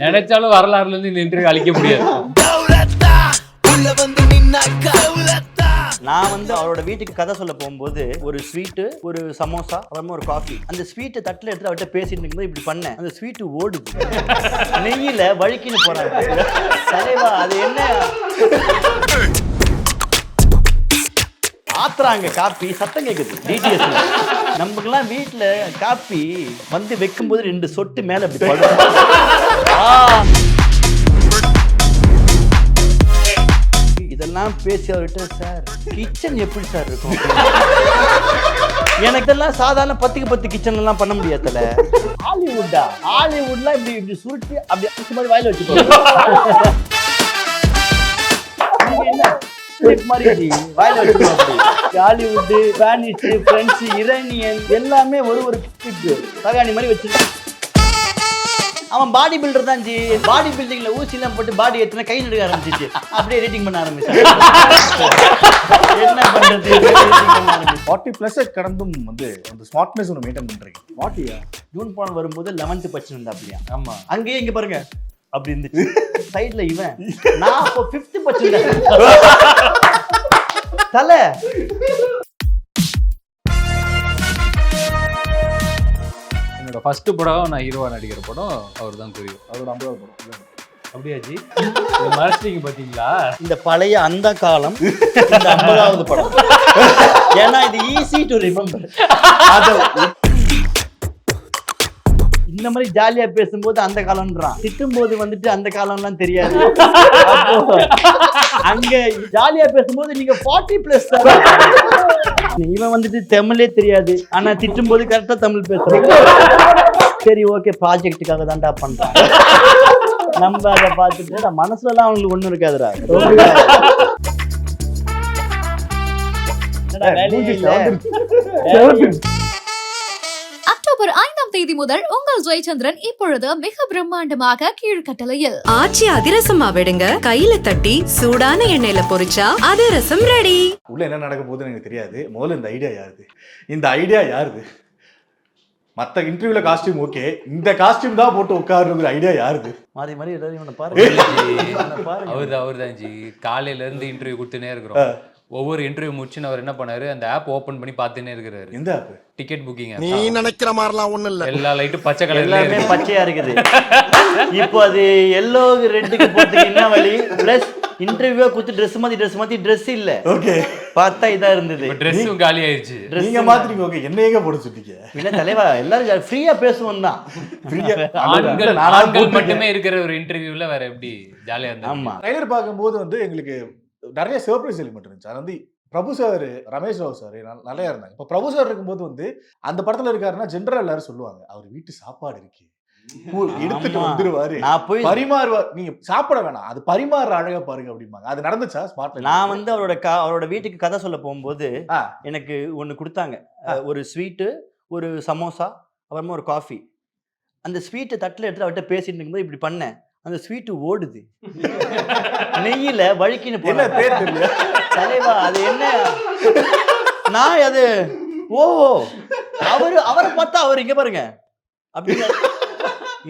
நினைச்சாலும் வரலாறுல இருந்து இந்த இன்டர்வியூ அழிக்க முடியாது. நான் வந்து அவரோட வீட்டுக்கு கதை சொல்ல போகும்போது ஒரு ஸ்வீட்டு, ஒரு சமோசா, அப்புறமா ஒரு காஃபி. அந்த ஸ்வீட்டை தட்டில் எடுத்து அவர்கிட்ட பேசிட்டு இருக்கும்போது இப்படி பண்ணேன். அந்த ஸ்வீட்டு ஓடுது, நெய்யில வழுக்கின்னு போறாங்க. தலைவா அது என்ன ஆத்துறாங்க, காப்பி சத்தம் கேட்குது டிடிஎஸ். நமக்குலாம் வீட்டில் காப்பி வந்து வைக்கும்போது 2 சொட்டு மேலே அப்படி படும். இதெல்லாம் பேசி அவர்கிட்ட, சார் கிச்சன் எப்படி சார் இருக்கும்? எனக்கு இதெல்லாம் சாதாரண 10க்கு 10 கிச்சன்லாம் பண்ண முடியாதுல. ஹாலிவுட்லாம் இப்படி இப்படி சுருட்டி அப்படி அடிச்ச மாதிரி வாயில வச்சுக்கோ. ஹாலிவுட், ஸ்பானிஷ், பிரெஞ்சு, இரானியன் எல்லாமே ஒரு தகாணி மாதிரி வச்சிருக்கான். அவன் பாடி பில்டர் தான் ஜி. பாடி பில்டிங்ல ஊசிலாம் போட்டு பாடி ஏத்துனா கை நடுக்க ஆரம்பிச்சிச்சு. அப்படியே ரேட்டிங் பண்ண ஆரம்பிச்சாங்க. என்ன பண்றது? 40+ கடந்தும் வந்து அந்த ஸ்மார்ட்னஸ் ஒன்று மெயின்டைன் பண்றீங்க. 40யா? ஜூன் படம் வரும்போது 11th படிச்சுட்டு இருந்தா அப்படியா? ஆமா. அங்கேயே இங்க பாருங்க அப்படி இருந்துச்சு. சைடுல இவன், நான் அப்போ 5th படிச்சுட்டேன். தலை என்னோட ஃபர்ஸ்ட் படம் நான் ஹீரோவா நடிக்கிற படம் அவர் தான் தெரியும். அதோட 50வது படம். அப்படியா ஜி? மறைச்சிட்டீங்க பாத்தீங்களா? இந்த பழைய அந்த காலம், இந்த 50வது படம். ஏன்னா இது ஈஸி டு ரிமெம்பர். இந்த மாதிரி ஜாலியா பேசும்போது அந்த காலம்ன்றான், திட்டும் போது வந்துட்டு அந்த காலம்லாம் தெரியாது. அங்க ஜாலியா பேசும்போது நீங்க 40+ தான். இவன் வந்துட்டு தமிழே தெரியாது, ஆனா திட்டும் போது கரெக்டா தமிழ் பேசுறேன். சரி ஓகே, ப்ராஜெக்டுக்காக தான்டா பண்றான். நம்ம அதை பார்த்துட்டு மனசுல எல்லாம் அவங்களுக்கு ஒண்ணும் இருக்காதுடா. அக்டோபர் 5ஆம் தேதி முதல் உங்கள் ஜெயச்சந்திரன் இப்பொழுது மிக பிரம்மாண்டமாக கீழ்கட்டளையில். ஆச்சி அதிரசமா விடுங்க, கையில தட்டி சூடான எண்ணெயில பொரிச்சா அதிரசம் ரெடி. உள்ள என்ன நடக்க போகுதுன்னு எனக்கு தெரியாது. முதல்ல இந்த ஐடியா யாருது? மற்ற இன்டர்வியூல காஸ்டியூம் ஓகே, இந்த காஸ்டியூம் தான் போட்டு உட்காருங்கிற ஐடியா யாருது? மாறி மாறி ஏதாவது இவனை பாருங்க. அவர்தான் ஜி. காலையில இருந்து இன்டர்வியூ கொடுத்துனே இருக்கிறோம். ஒவ்வொரு இன்டர்வியூ முடிச்சுன்னு அவர் என்ன பண்ணாரு, அந்த ஆப் ஓபன் பண்ணி பார்த்துனே இருக்கிறாரு. எந்த ஆப்? Ticket booking. நீ நினைக்கிற மாதிரிலாம் ஒண்ணும் இல்ல. எல்லா லைட்டும் பச்சை கலர்ல எல்லாமே பச்சையா இருக்குது. இப்போ அது எல்லோ ரெட்டுக்கு போறதுக்கு என்ன வழி? பிளஸ் இன்டர்வியூ குத்து ட்ரெஸ் மாத்தி ட்ரெஸ் இல்ல. ஓகே, பார்த்தா இதா இருந்தது. ட்ரெஸ்ஸும் காலி ஆயிடுச்சு. நீங்க மாத்திரீங்க. ஓகே, என்னையங்க போட சொல்லிட்டீங்க? இல்ல தலைவா, எல்லாரும் ஃப்ரீயா பேசுவோம் தான். ஆண்கள் மட்டுமே இருக்கிற ஒரு இன்டர்வியூல வேற எப்படி ஜாலியா இருந்தா? ஆமா. ட்ரைலர் பார்க்கும்போது வந்து எங்களுக்கு நிறைய சர்ப்ரைஸ் எலிமெண்ட் இருந்துச்சு. அது வந்து பிரபு சார், ரமேஷ் ராவ் சார் நல்லா இருந்தாங்க. இப்போ பிரபு சார் இருக்கும்போது வந்து அந்த படத்துல இருக்காருன்னா ஜென்ரலா எல்லாரும் சொல்லுவாங்க, அவர் வீட்டு சாப்பாடு இருக்கு, எடுத்துட்டு வந்துருவாரு, நான் போய் பரிமாறுவார், நீங்க சாப்பிட வேணாம், அது பரிமாற அழகா பாருங்க அப்படிம்பாங்க. அது நடந்துச்சா ஸ்மார்ட்ல? நான் வந்து அவரோட வீட்டுக்கு கதை சொல்ல போகும்போது எனக்கு ஒன்று கொடுத்தாங்க. ஒரு ஸ்வீட்டு, ஒரு சமோசா, அப்புறமா ஒரு காஃபி. அந்த ஸ்வீட்டை தட்டில் எடுத்து அவர்கிட்ட பேசிட்டு இருக்கும்போது இப்படி பண்ணேன். அந்த ஸ்வீட்டு ஓடுது, நெய்யில வழுக்கின்னு போன. பேர் தெரியல தலைவா அது என்ன? நான் அது அவரை பார்த்தா அவர் இங்க பாருங்க அப்படி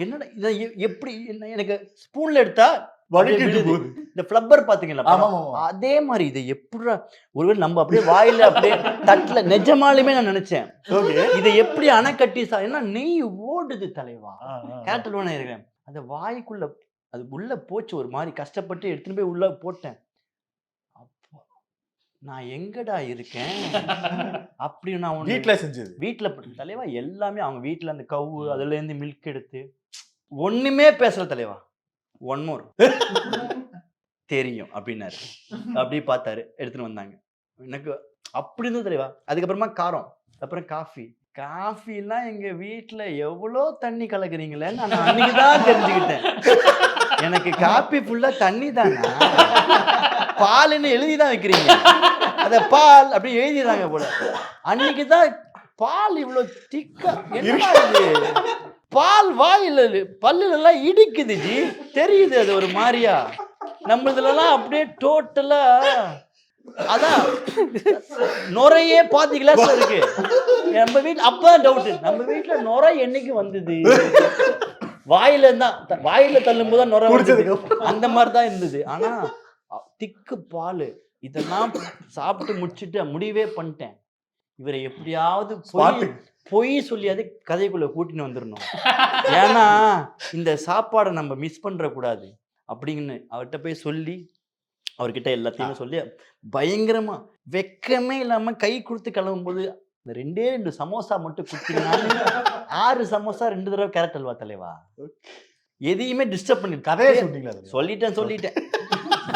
என்னடா இதை எப்படி என்ன? எனக்கு ஸ்பூன்ல எடுத்தா வழுக்கிட்டு போகுது. இந்த ஃப்ளப்பர் பாத்தீங்களா? அதே மாதிரி இதை எப்படி ஒருவேளை நம்ம அப்படியே வாயில அப்படியே தட்டுல நிஜமாலுமே நான் நினைச்சேன், இதை எப்படி அணைக்கட்டி என்ன நெய் ஓடுது தலைவா. கேரக்டர் ஒன்று இருக்கிறேன். அந்த வாய்க்குள்ள அது உள்ள போச்சு, ஒரு மாதிரி கஷ்டப்பட்டு எடுத்துன்னு போய் உள்ள போட்டேன். அப்போ நான் எங்கடா இருக்கேன் அப்படி நான் வீட்டுல செஞ்சது. வீட்டுல தலைவா எல்லாமே அவங்க வீட்டுல அந்த கவு அதுல இருந்து மில்க் எடுத்து ஒண்ணுமே பேசல தலைவா. ஒன் மோர் தெரியும் அப்படின்னாரு. அப்படி பார்த்தாரு, எடுத்துன்னு வந்தாங்க. எனக்கு அப்படி இருந்தது தலைவா. அதுக்கப்புறமா காரம், அப்புறம் காஃபிலாம் எங்க வீட்டுல எவ்வளோ தண்ணி கலக்குறீங்களே நான் அன்னைக்குதான் தெரிஞ்சுக்கிட்டேன். எனக்கு காபி ஃபுல்லா தண்ணி தானா, பால்னு எழுதிதான் வைக்கிறீங்க, அத பால் அப்படி எழுதிடுறாங்க போல. அன்னைக்குதான் பால் இவ்வளவு திக்கா என்ன பால் வாயில பல்லுல எல்லாம் இடிக்குது ஜி, தெரியுது அது ஒரு மாதிரியா. நம்மளதுலாம் அப்படியே டோட்டலா அதான் நுரையே பாதி கிளாஸ் இருக்கு நம்ம வீட்டுல. அப்பதான் டவுட், நம்ம வீட்டுல நுரை என்னைக்கு வந்தது? வாயில தள்ளும் போது நுர குடிச்சதுக்கு வந்தது. அந்த மாதிரி தான் இருந்தது. ஆனா திக்கு பால் இதெல்லாம் சாப்பிட்டு முடிச்சுட்டு முடிவே பண்ணிட்டேன், இவரை எப்படியாவது பொய் சொல்லியாவது கதைக்குள்ள கூட்டின்னு வந்துடணும். ஏன்னா இந்த சாப்பாடை நம்ம மிஸ் பண்ற கூடாது அப்படின்னு அவர்கிட்ட போய் சொல்லி அவர்கிட்ட எல்லாத்தையுமே சொல்லி பயங்கரமா வெக்கமே இல்லாம கை கொடுத்து கிளம்பும் போது இந்த 2 சமோசா மட்டும் கொடுத்தீங்கன்னாலும் 6 சமோசா 2 தடவை கேரட் அல்வா தலைவா. எதையுமே டிஸ்டர்ப் பண்ணி கதையை சொன்னீங்களா? சொல்லிட்டேன்.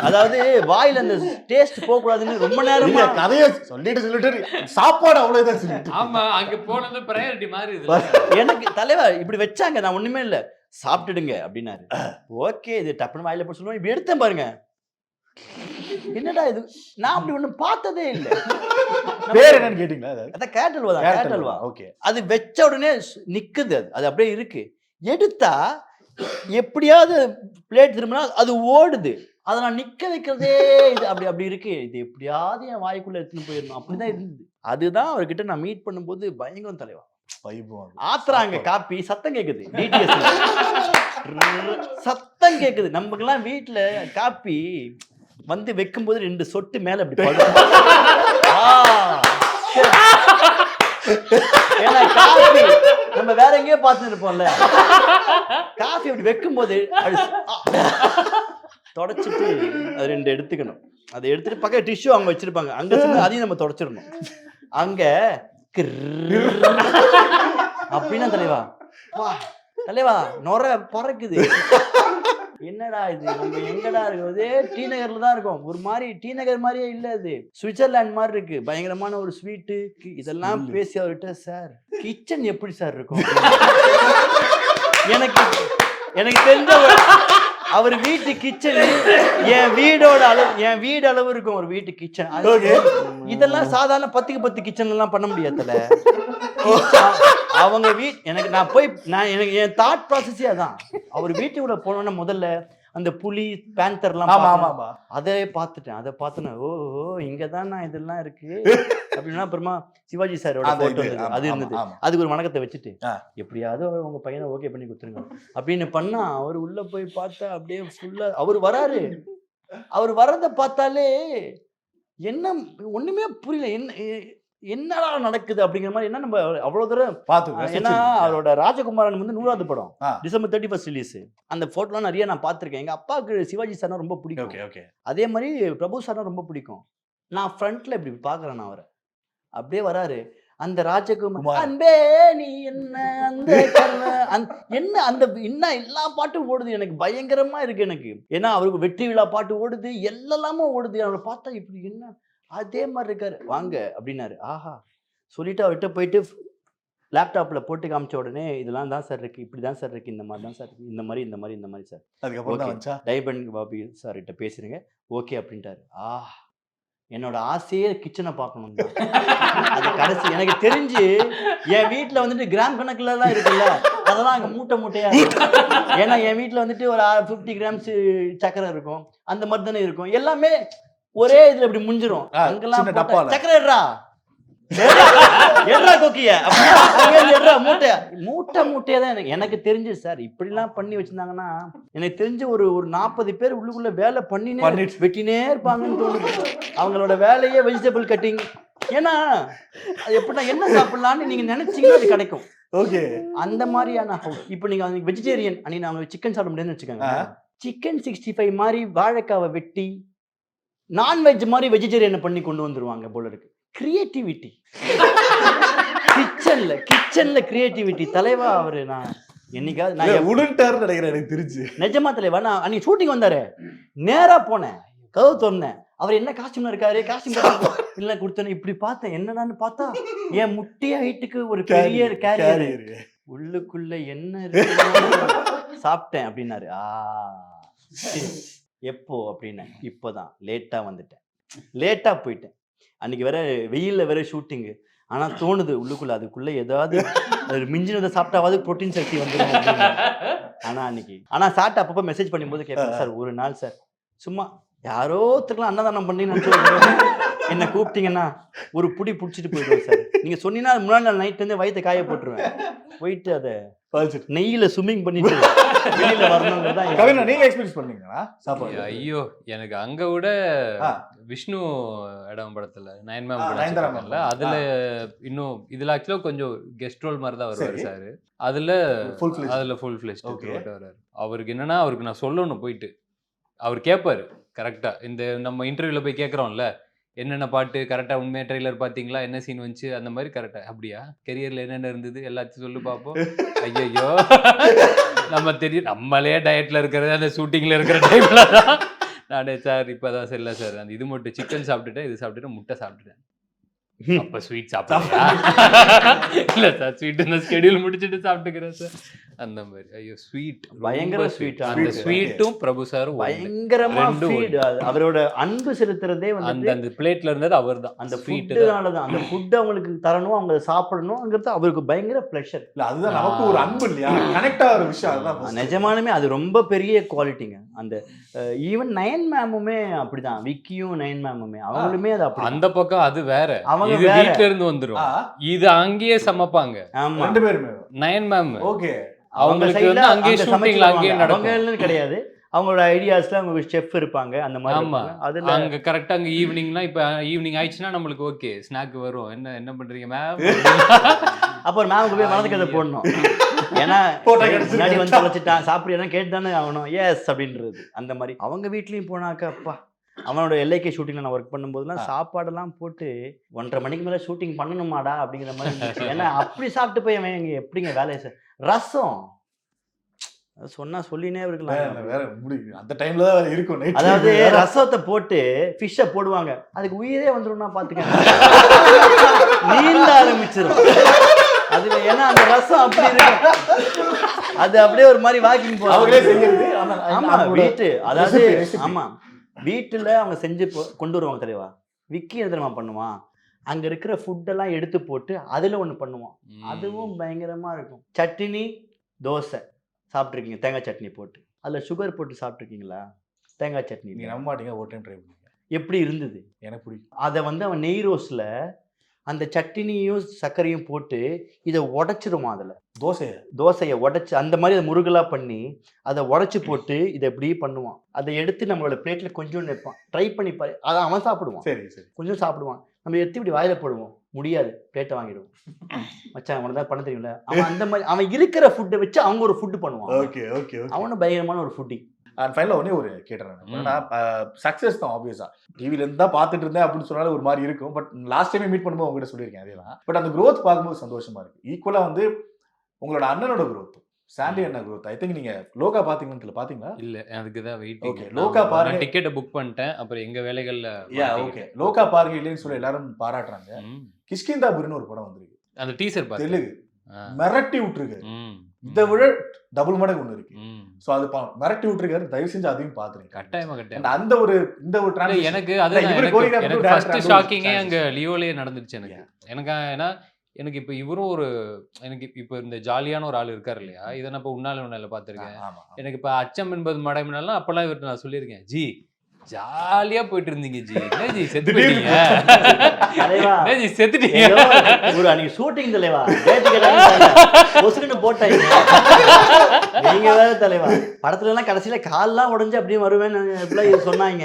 அதாவது வாயில அந்த டேஸ்ட் போக கூடாதுன்னு ரொம்ப நேரமா கதையை சொல்லிட்டு சாப்பாடு அவ்வளவுதான் சொல்லிட்டு. ஆமா, அங்க போனது பிரையாரிட்டி மாதிரி இது. எனக்கு தலைவா இப்படி வச்சாங்க, நான் ஒண்ணுமே இல்ல சாப்பிட்டுடுங்க அப்படின்னாரு. ஓகே, இது டப்புன்னு வாயில போட்டு சொல்லுவோம். இப்படி எடுத்தேன் பாருங்க, என்னடா இது, நான் அப்படி ஒண்ணு பார்த்ததே இல்ல. பேர் என்னன்னு கேட்டீங்களா? அதான் கேரட் அல்வா. ஓகே. அது வச்ச உடனே நிக்குது, அது அப்படியே இருக்கு. எடுத்தா எப்படியாவது பிளேட் திரும்பினா அது ஓடுது. அதை நான் நிக்க வைக்கிறதே இது அப்படி இருக்கு. இது எப்படியாவது என் வாய்க்குள்ள எடுத்துன்னு போயிடணும் அப்படிதான் இருந்தது. அதுதான் அவர்கிட்ட நான் மீட் பண்ணும்போது பயங்கரம் தலைவா. ஆத்துறாங்க காப்பி, சத்தம் கேக்குது, டிடிஎஸ்ல சத்தம் கேக்குது. நமக்கெல்லாம் வீட்டுல காப்பி வந்து வைக்கும் போது 2 சொட்டு மேல அப்படி படும். ஏன்னா காஃபி நம்ம வேற எங்கேயோ பார்த்துட்டு இருப்போம்ல, காஃபி அப்படி வைக்கும் போது தொடச்சிட்டு அது 2 எடுத்துக்கணும். அதை எடுத்துட்டு பக்கம் டிஷ்யூ அவங்க வச்சிருப்பாங்க, அங்க அதையும் நம்ம தொடச்சிடணும். அங்க அப்படின்னா தலைவா நொர பறக்குது. என்னடா இது, நம்ம எங்கடா இருக்கிறது? டி நகர்ல தான் இருக்கும். ஒரு மாதிரி டி நகர் மாதிரியே இல்ல, அது சுவிட்சர்லாந்து மாதிரி இருக்கு. பயங்கரமான ஒரு ஸ்வீட்டு. இதெல்லாம் பேசி அவர்கிட்ட, சார் கிச்சன் எப்படி சார் இருக்கும்? எனக்கு தெரிஞ்ச அவர் வீட்டு கிச்சன் என் வீடு அளவு இருக்கும் ஒரு வீட்டு கிச்சன். இதெல்லாம் சாதாரண 10க்கு 10 கிச்சன் எல்லாம் பண்ண முடியாதுல. அவங்க எனக்கு என் தாட் ப்ராசஸே அதான். அவர் வீட்டுக்குள்ள போனோன்னா முதல்ல அந்த புலி பேந்தர்லாம் அதை பார்த்துட்டேன். ஓ இங்கதான் நான் இதெல்லாம் இருக்கு அப்படின்னா அப்புறமா சிவாஜி சாரோட போட்டோ அது இருந்தது. அதுக்கு ஒரு வணக்கத்தை வச்சுட்டு எப்படியாவது உங்க பையனை ஓகே பண்ணி கொடுத்துருங்க அப்படின்னு பண்ணா, அவர் உள்ள போய் பார்த்தா அப்படியே ஃபுல்லா அவர் வராரு. அவர் வர்றதை பார்த்தாலே என்ன ஒண்ணுமே புரியல, என்னடா நடக்குது அப்படிங்கிற மாதிரி. என்ன நம்ம அவ்வளவு தூரம் பார்த்தோம். ஏன்னா அவரோட ராஜகுமாரன் வந்து 100வது படம் டிசம்பர் 31 ரிலீஸ். அந்த போட்டோலாம் நிறைய நான் பார்த்திருக்கேன். எங்க அப்பாவுக்கு சிவாஜி சார்னா ரொம்ப பிடிக்கும். அதே மாதிரி பிரபு சார்னா ரொம்ப பிடிக்கும். நான் ஃப்ரண்ட்ல இப்படி பாக்குறேன், நான் அவரை அப்படியே வராரு. அந்த ராஜகுமார் அன்பே நீ என்ன என்ன எல்லா பாட்டும் ஓடுது. எனக்கு பயங்கரமா இருக்கு எனக்கு. ஏன்னா அவருக்கு வெற்றி விழா பாட்டு ஓடுது, எல்லாமும் ஓடுது. அவரை பார்த்தா இப்படி என்ன அதே மாதிரி இருக்காரு. வாங்க அப்படின்னாரு. ஆஹா சொல்லிட்டு அவர்கிட்ட போயிட்டு லேப்டாப்ல போட்டு காமிச்ச உடனே இதெல்லாம் தான் சார் இருக்கு, இப்படிதான் சார் இருக்கு, இந்த மாதிரி தான் சார் இருக்கு, இந்த மாதிரி சார். அதுக்கப்புறம் டைபன் பாபி சார் கிட்ட பேசுறீங்க, ஓகே அப்படின்ட்டாரு. என்னோட ஆசையே கிச்சனை பார்க்கணும். அது கடைசி எனக்கு தெரிஞ்சு என் வீட்டுல வந்துட்டு கிராம் கணக்குல எல்லாம் இருக்குல்ல, அதெல்லாம் அங்க மூட்டையா இருக்கும். ஏன்னா என் வீட்டுல வந்துட்டு ஒரு 50 கிராம்ஸ் சக்கரை இருக்கும், அந்த மாதிரி தானே இருக்கும். எல்லாமே ஒரே இதுல இப்படி முடிஞ்சிரும். அங்கெல்லாம் சக்கரை எட்ரா கொக்கிய மூட்டையா தான் எனக்கு தெரிஞ்சு சார். இப்படி எல்லாம் பண்ணி வச்சிருந்தாங்கன்னா எனக்கு தெரிஞ்சு ஒரு 40 பேர் உள்ளுக்குள்ள வேலை வெட்டினே இருப்பாங்கன்னு தோணுது. அவங்களோட வேலையே வெஜிடபிள் கட்டிங். ஏன்னா அது எப்படின்னா என்ன சாப்பிடலான்னு நீங்க நினைச்சீங்கன்னா அது கிடைக்கும். ஓகே, அந்த மாதிரியான ஹவுஸ். இப்போ நீங்க வெஜிடேரியன் அன்னைக்கு அவங்க சிக்கன் சாப்பிட முடியாதுன்னு வச்சுக்கோங்க. சிக்கன் 65 மாதிரி வாழைக்காவை வெட்டி நான்வெஜ் மாதிரி வெஜிடேரியன் பண்ணி கொண்டு வந்துருவாங்க போல இருக்கு. கிரியேட்டிவிட்டி கிச்சன்ல கிரியேட்டிவிட்டி தலைவா. அவரு நான் என்னைக்காவது நான் உடன்ட்டாருன்னு நினைக்கிறேன். எனக்கு தெரிஞ்சு நிஜமா தலைவா. நான் அன்னைக்கு ஷூட்டிங் வந்தாரு, நேரா போனேன், கதவு திறந்தேன். அவர் என்ன காஸ்டியூம்ல இருக்காரு, காஸ்டியூம் இல்ல கொடுத்தேன். இப்படி பார்த்தேன், என்னடான்னு பார்த்தா என் முட்டிய ஹைட்டுக்கு ஒரு பெரிய கேரியர், உள்ளுக்குள்ள என்ன இருக்கு சாப்பிட்டேன் அப்படின்னாரு. எப்போ அப்படின்னு, இப்போதான் லேட்டா வந்துட்டேன், லேட்டா போயிட்டேன். அன்னைக்கு வேற வெயில்ல வேற ஷூட்டிங்கு. ஆனா தோணுது உள்ளுக்குள்ள அதுக்குள்ள ஏதாவது மிஞ்சினதை சாப்பிட்டாவது புரோட்டீன் சக்தி வந்துடும். ஆனா சாப்பிட்டு அப்பப்போ மெசேஜ் பண்ணும்போது கேட்பேன், சார் ஒரு நாள் சார் சும்மா யாரோ ஒருத்தருக்கலாம் அன்னதானம் பண்ணி என்ன கூப்பிட்டீங்கன்னா ஒரு புடி பிடிச்சிட்டு போயிடுவேன் சார். நீங்க சொன்னீங்கன்னா முன்னாடி நாள் நைட் வந்து வயிற்று காய போட்டுருவேன், போயிட்டு அதை பதிச்சிட்டு நெய்யில ஸ்விம்மிங் பண்ணிட்டு வெளியில வரணுங்கிறது தான் கவினா நீங்க எக்ஸ்பீரியன்ஸ் பண்ணீங்களா சாப்பாடு? ஐயோ எனக்கு அங்க விட ஆ. விஷ்ணு இடம் படத்துல நயன் ஆ, நயன்தாரா மேம் ma'am. அதுல இன்னும் இதுல ஆக்சுவலா கொஞ்சம் கெஸ்ட் ரோல் மாதிரி தான் வருவாரு சரி. சார். அதுல Full fledged. அதுல ஃபுல் ஃபிளெஜ் Okay. வர்றாரு. அவருக்கு என்னன்னா அவருக்கு நான் சொல்லணும் போயிட்டு அவர் கேட்பாரு கரெக்டா. இந்த நம்ம இன்டர்வியூல போய் கேட்கறோம்ல என்னென்ன பாட்டு கரெக்டா உண்மையா ட்ரெய்லர் பாத்தீங்களா என்ன சீன் வந்துச்சு அந்த மாதிரி கரெக்டா அப்படியா கெரியர்ல என்னென்ன இருந்தது எல்லாத்தையும் சொல்லு பாப்போம். ஐயோ நம்ம தெரியும் நம்மளே டயட்ல இருக்கிறது அந்த ஷூட்டிங்ல இருக்கிற டைம்ல தான் நானே சார் இப்பதான் சார் இல்ல சார் அந்த இது மட்டும் சிக்கன் சாப்பிட்டுட்டேன் இது சாப்பிட்டுட்டு முட்டை சாப்பிட்டுட்டேன். அப்ப ஸ்வீட் சாப்பிட்டா இல்ல சார் ஸ்வீட் இந்த ஸ்கெடியூல் முடிச்சிட்டு சாப்பிட்டுக்கிறேன் சார் அந்த மாதிரி. ஐயோ ஸ்வீட் பயங்கர sweet. அந்த Sweet. ஸ்வீட்டும் பிரபு சாரும் பயங்கரமா ரெண்டும் ஃபீட். அவரோட அன்பு செலுத்துறதே அந்த வந்து அந்த பிளேட்ல இருந்தது அவர்தான் அந்த ஸ்வீட் ஃபுட்டுனாலதான். அந்த ஃபுட் அவங்களுக்கு தரணும், அவங்க சாப்பிடணும்ங்கிறது அவருக்கு பயங்கர ப்ளஷர். இல்ல அதுதான் நமக்கு ஒரு அன்பு இல்லையா, கனெக்ட் ஆகிற விஷயம் அதுதான் first. நிஜமானுமே அது ரொம்ப பெரிய குவாலிட்டிங்க. அந்த ஈவன் நயன் மேமுமே அப்படிதான், விக்கியும் நயன் மேமுமே அவங்களுமே அது அப்படி. அந்த பக்கம் அது வேற அவங்க இது வேற. வீட்ல இருந்து வந்துரும் ஆ, இது அங்கேயே சமைப்பாங்க. ஆமா, ரெண்டு பேருமே நயன் மேம் ஓகே. அவங்களுக்கு side ல வந்து அங்கேயே அந்த ஷூட்டிங்ல அங்கேயே சமைச்சிருவாங்க. நடக்கும். அவங்கன்னு கிடையாது, அவங்களோட ஐடியாஸ்ல அவங்க செஃப் இருப்பாங்க அந்த மாதிரி ஆமா இருப்பாங்க. அதுல அங்க கரெக்டா அங்க ஈவினிங்னா இப்ப ஈவினிங் ஆயிடுச்சுன்னா நம்மளுக்கு ஓகே ஸ்நாக் வரும். என்ன பண்றீங்க மேம் அப்புறம் மேமுக்கு போய் மனதுக்கு அதை போடணும். ஏன்னா போட்டா கிடைச்சிருக்கு. முன்னாடி வந்து தொலைச்சிட்டான் சாப்பிடுறா கேட்டு தானே ஆகணும். எஸ் அப்படின்றது அந்த மாதிரி. அவங்க வீட்லயும் போனாக்க அப்பா அவனோட எல்ஐகே ஷூட்டிங்ல நான் ஒர்க் பண்ணும்போதுலாம் சாப்பாடெல்லாம் போட்டு 1:30 மணிக்கு மேல ஷூட்டிங் பண்ணணுமாடா அப்படிங்கிற மாதிரி இருந்துச்சு. ஏன்னா அப்படி சாப்பிட்டு போய் அவன் இங்க எப்படிங்க வேலையை ரசம் அது சொன்னா சொல்லினே இருக்கலாம். வேற முடியும் அந்த டைம்ல தான் இருக்கும் night அதாவது time. ரசத்தை போட்டு ஃபிஷ்ஷை போடுவாங்க, அதுக்கு உயிரே வந்துடும்னா பாத்துக்க நீந்த ஆரம்பிச்சிடும் அதுல. ஏன்னா அந்த ரசம் அப்படி இருக்கும், அது அப்படியே ஒரு மாதிரி வாக்கிங் அவங்களே போவாங்க. செய்யறது. ஆமா வீட்டு அதாவது recipe. ஆமா வீட்டுல அவங்க செஞ்சு கொண்டு வருவாங்க தலைவா. விக்கி என்ன தெரியுமா பண்ணுவான், அங்க இருக்கிற ஃபுட்டெல்லாம் எடுத்து போட்டு அதுல ஒண்ணு பண்ணுவான். அதுவும் பயங்கரமா இருக்கும். சட்னி தோசை சாப்பிட்ருக்கீங்க, தேங்காய் சட்னி போட்டு அதுல சுகர் போட்டு சாப்பிட்ருக்கீங்களா? தேங்காய் சட்னி நீங்க நம்ப மாட்டீங்க, ஒரு டைம் ட்ரை பண்ணுங்க, எப்படி இருந்தது. எனக்கு பிடிக்கும். அதை வந்து அவன் நெய் ரோஸ்ல அந்த சட்னியும் சர்க்கரையும் போட்டு இதை உடைச்சிருவான். அதில் தோசையை உடைச்சி அந்த மாதிரி அதை முருகலாக பண்ணி அதை உடைச்சி போட்டு இதை இப்படி பண்ணுவான். அதை எடுத்து நம்மளோட பிளேட்ல கொஞ்சம் வைப்பான். ட்ரை பண்ணி பாரு, அதை அவன் சாப்பிடுவான். சரி சரி கொஞ்சம் சாப்பிடுவான். நம்ம எடுத்து இப்படி வாயில போடுவோம், முடியாது, பிளேட்டை வாங்கிடுவோம். மச்சான் அவனை தான் பண்ண தெரியும்ல. அவன் அந்த மாதிரி அவன் இருக்கிற ஃபுட்டை வச்சு அவங்க ஒரு ஃபுட்டு பண்ணுவான். Okay okay. அவனும் பயங்கரமான ஒரு ஃபுட்டி. அண்ட் ஃபைனலாக ஒன்னே ஒரு கேட்டுறேன், சக்ஸஸ் தான் ஆப்வியஸா டிவில இருந்து தான் பார்த்துட்டு இருந்தேன் அப்படின்னு சொன்னாலும் ஒரு மாதிரி இருக்கும். பட் லாஸ்ட் டைமே மீட் பண்ணும்போது உங்ககிட்ட சொல்லியிருக்கேன் அதேதான். பட் அந்த growth பார்க்கும்போது சந்தோஷமா இருக்கு. ஈக்குவலா வந்து உங்களோட அண்ணனோட growth, சாண்டி அண்ணா growth, ஐ திங்க் நீங்க லோகா பாத்தீங்கன்னு பாத்தீங்களா? இல்ல அதுக்கு தான் வெயிட். Okay, லோகா பாருங்க. டிக்கெட்டை புக் பண்ணிட்டேன், அப்புறம் எங்க வேலைகள்ல ஓகே லோகா பாருங்க இல்லைன்னு சொல்லி எல்லாரும் பாராட்டுறாங்க. கிஷ்கிந்தாபுரின்னு ஒரு படம் வந்திருக்கு, அந்த டீசர் பாத்து தெலுங்கு, மிரட்டி விட்டுருக்கு. இதை விட டபுள் மடங்கு ஒன்று இருக்கு. ஸோ அது மிரட்டி விட்டுருக்காரு, தயவு செஞ்சு அதையும் பாத்துருங்க. கட்டாயமா அந்த ஒரு இந்த ஒரு transition. எனக்கு இல்ல, அதுதான் இவரு choreographer, எனக்கு director, ஃபர்ஸ்ட் அந்த ஒரு ஷாக்கிங்கே transition. அங்க லியோலயே நடந்துச்சு எனக்கு. எனக்கு ஏன்னா எனக்கு இப்ப இவரும் ஒரு எனக்கு இப்ப இந்த ஜாலியான ஒரு ஆள் இருக்காரு இல்லையா, இதை நான் இப்ப உன்னால பாத்திருக்கேன். ஆமா. எனக்கு இப்ப அச்சம் என்பது மடம்னாலாம் அப்பெல்லாம் இவர்கிட்ட நான் சொல்லியிருக்கேன், ஜி ஜாலியா போயிட்டு இருந்தீங்க ஜி, என்ன ஜி செத்து போயிட்டீங்க, என்ன ஜி செத்துட்டீங்க. ஒரு அன்னைக்கு ஷூட்டிங் தலைவா போட்டாங்க. நீங்க வேற தலைவா, படத்துல எல்லாம் கடைசியில கால்லாம் உடைஞ்சு அப்படியே வருவேன்னு சொன்னாங்க.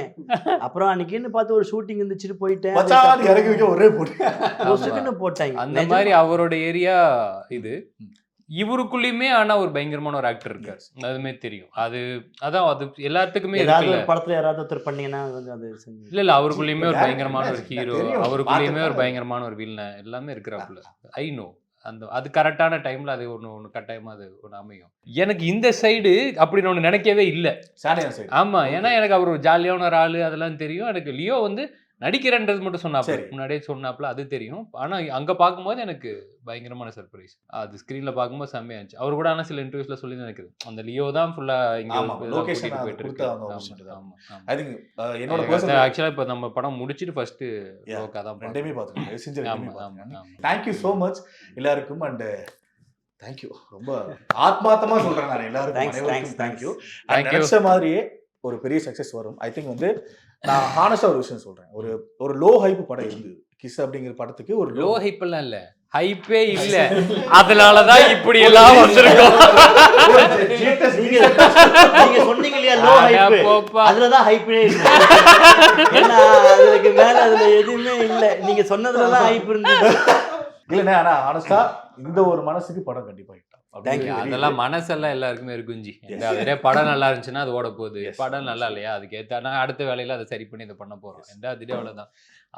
அப்புறம் அன்னைக்குன்னு பார்த்து ஒரு ஷூட்டிங் இருந்துச்சுட்டு போயிட்டேன், மச்சான் இறக்கி வைக்க ஒரே போட்டு போட்டாங்க. அந்த மாதிரி அவரோட ஏரியா இது. இவருக்குள்ளயுமே ஆனா ஒரு பயங்கரமான ஒரு ஆக்டர் இருக்காரு, அதுமே தெரியும். அதான் அது எல்லாத்துக்குமே ஏதாவது இருக்குல்ல. ஒரு படத்துல யாராவது ஒருத்தர் பண்ணீங்கன்னா அது இல்ல அவருக்குள்ளயுமே ஒரு பயங்கரமான ஒரு ஹீரோ, அவருக்குள்ளயுமே ஒரு பயங்கரமான ஒரு வில்லன், எல்லாமே இருக்கிறாப்புல. ஐ நோ அது கரெக்டான டைம்ல அது ஒண்ணு கட்டாயமா அது ஒண்ணு அமையும். எனக்கு இந்த சைடு அப்படின்னு ஒண்ணு நினைக்கவே இல்லை. ஆமா, ஏன்னா எனக்கு அவர் ஒரு ஜாலியான ஒரு ஆளு அதெல்லாம் தெரியும். எனக்கு லியோ வந்து நடிக்கிறன்றது மட்டும் சொன்னாப்ல, முன்னாடியே சொன்னாப்ல, அது தெரியும். ஆனா அங்க பார்க்கும்போது எனக்கு பயங்கரமான சர்ப்ரைஸ். அது ஸ்கிரீன்ல பார்க்கும்போது செம்மையா இருந்துச்சு. அவர் கூட ஆனா சில இன்டர்வியூஸ்ல சொல்லி நினைக்குது அந்த லியோ தான் ஃபுல்லா இங்க போயிட்டு இருக்கு. ஆக்சுவலா இப்ப நம்ம படம் முடிச்சிட்டு ஃபர்ஸ்ட் லோகா தான் ரெண்டுமே பார்த்துருக்கோம். தேங்க்யூ ஸோ மச் எல்லாருக்கும். அண்ட் தேங்க்யூ, ரொம்ப ஆத்மார்த்தமா சொல்றேன் நான் எல்லாருக்கும். தேங்க்யூ. நினைச்ச மாதிரியே ஒரு பெரிய சக்சஸ் வரும். ஐ திங்க் வந்து நான் ஹானஸ்டா ஒரு விஷயம் சொல்றேன், ஒரு லோ ஹைப் படம் இருந்தது கிஸ் அப்படிங்கிற படத்துக்கு. ஒரு லோ ஹைப் எல்லாம் இல்ல, ஹைப்பே இல்ல, அதனாலதான் இப்படி எல்லாம் வந்திருக்கோம். நீங்க சொன்னீங்க இல்லையா லோ ஹைப், போப்பா. அதுலதான் ஹைப்பே இருக்கு. ஏன்னா அதுக்கு மேல அதுல எதுவுமே இல்ல, நீங்க சொன்னதுலதான் ஹைப் இருந்தது. இல்லண்ணே, ஆனா ஆனஸ்டா இந்த ஒரு மனசுக்கு படம் கண்டிப்பா ஹிட் ஆகும். Thank you. அதெல்லாம் மனசெல்லாம் எல்லாருக்குமே இருக்கும் ஜி. அதே படம் நல்லா இருந்துச்சுன்னா அது ஓட போகுது, படம் நல்லா இல்லையா அதுக்கு ஏற்ற நான் அடுத்த வேலையில அதை சரி பண்ணி இதை பண்ண போறோம். அதுவே அவ்வளவுதான்.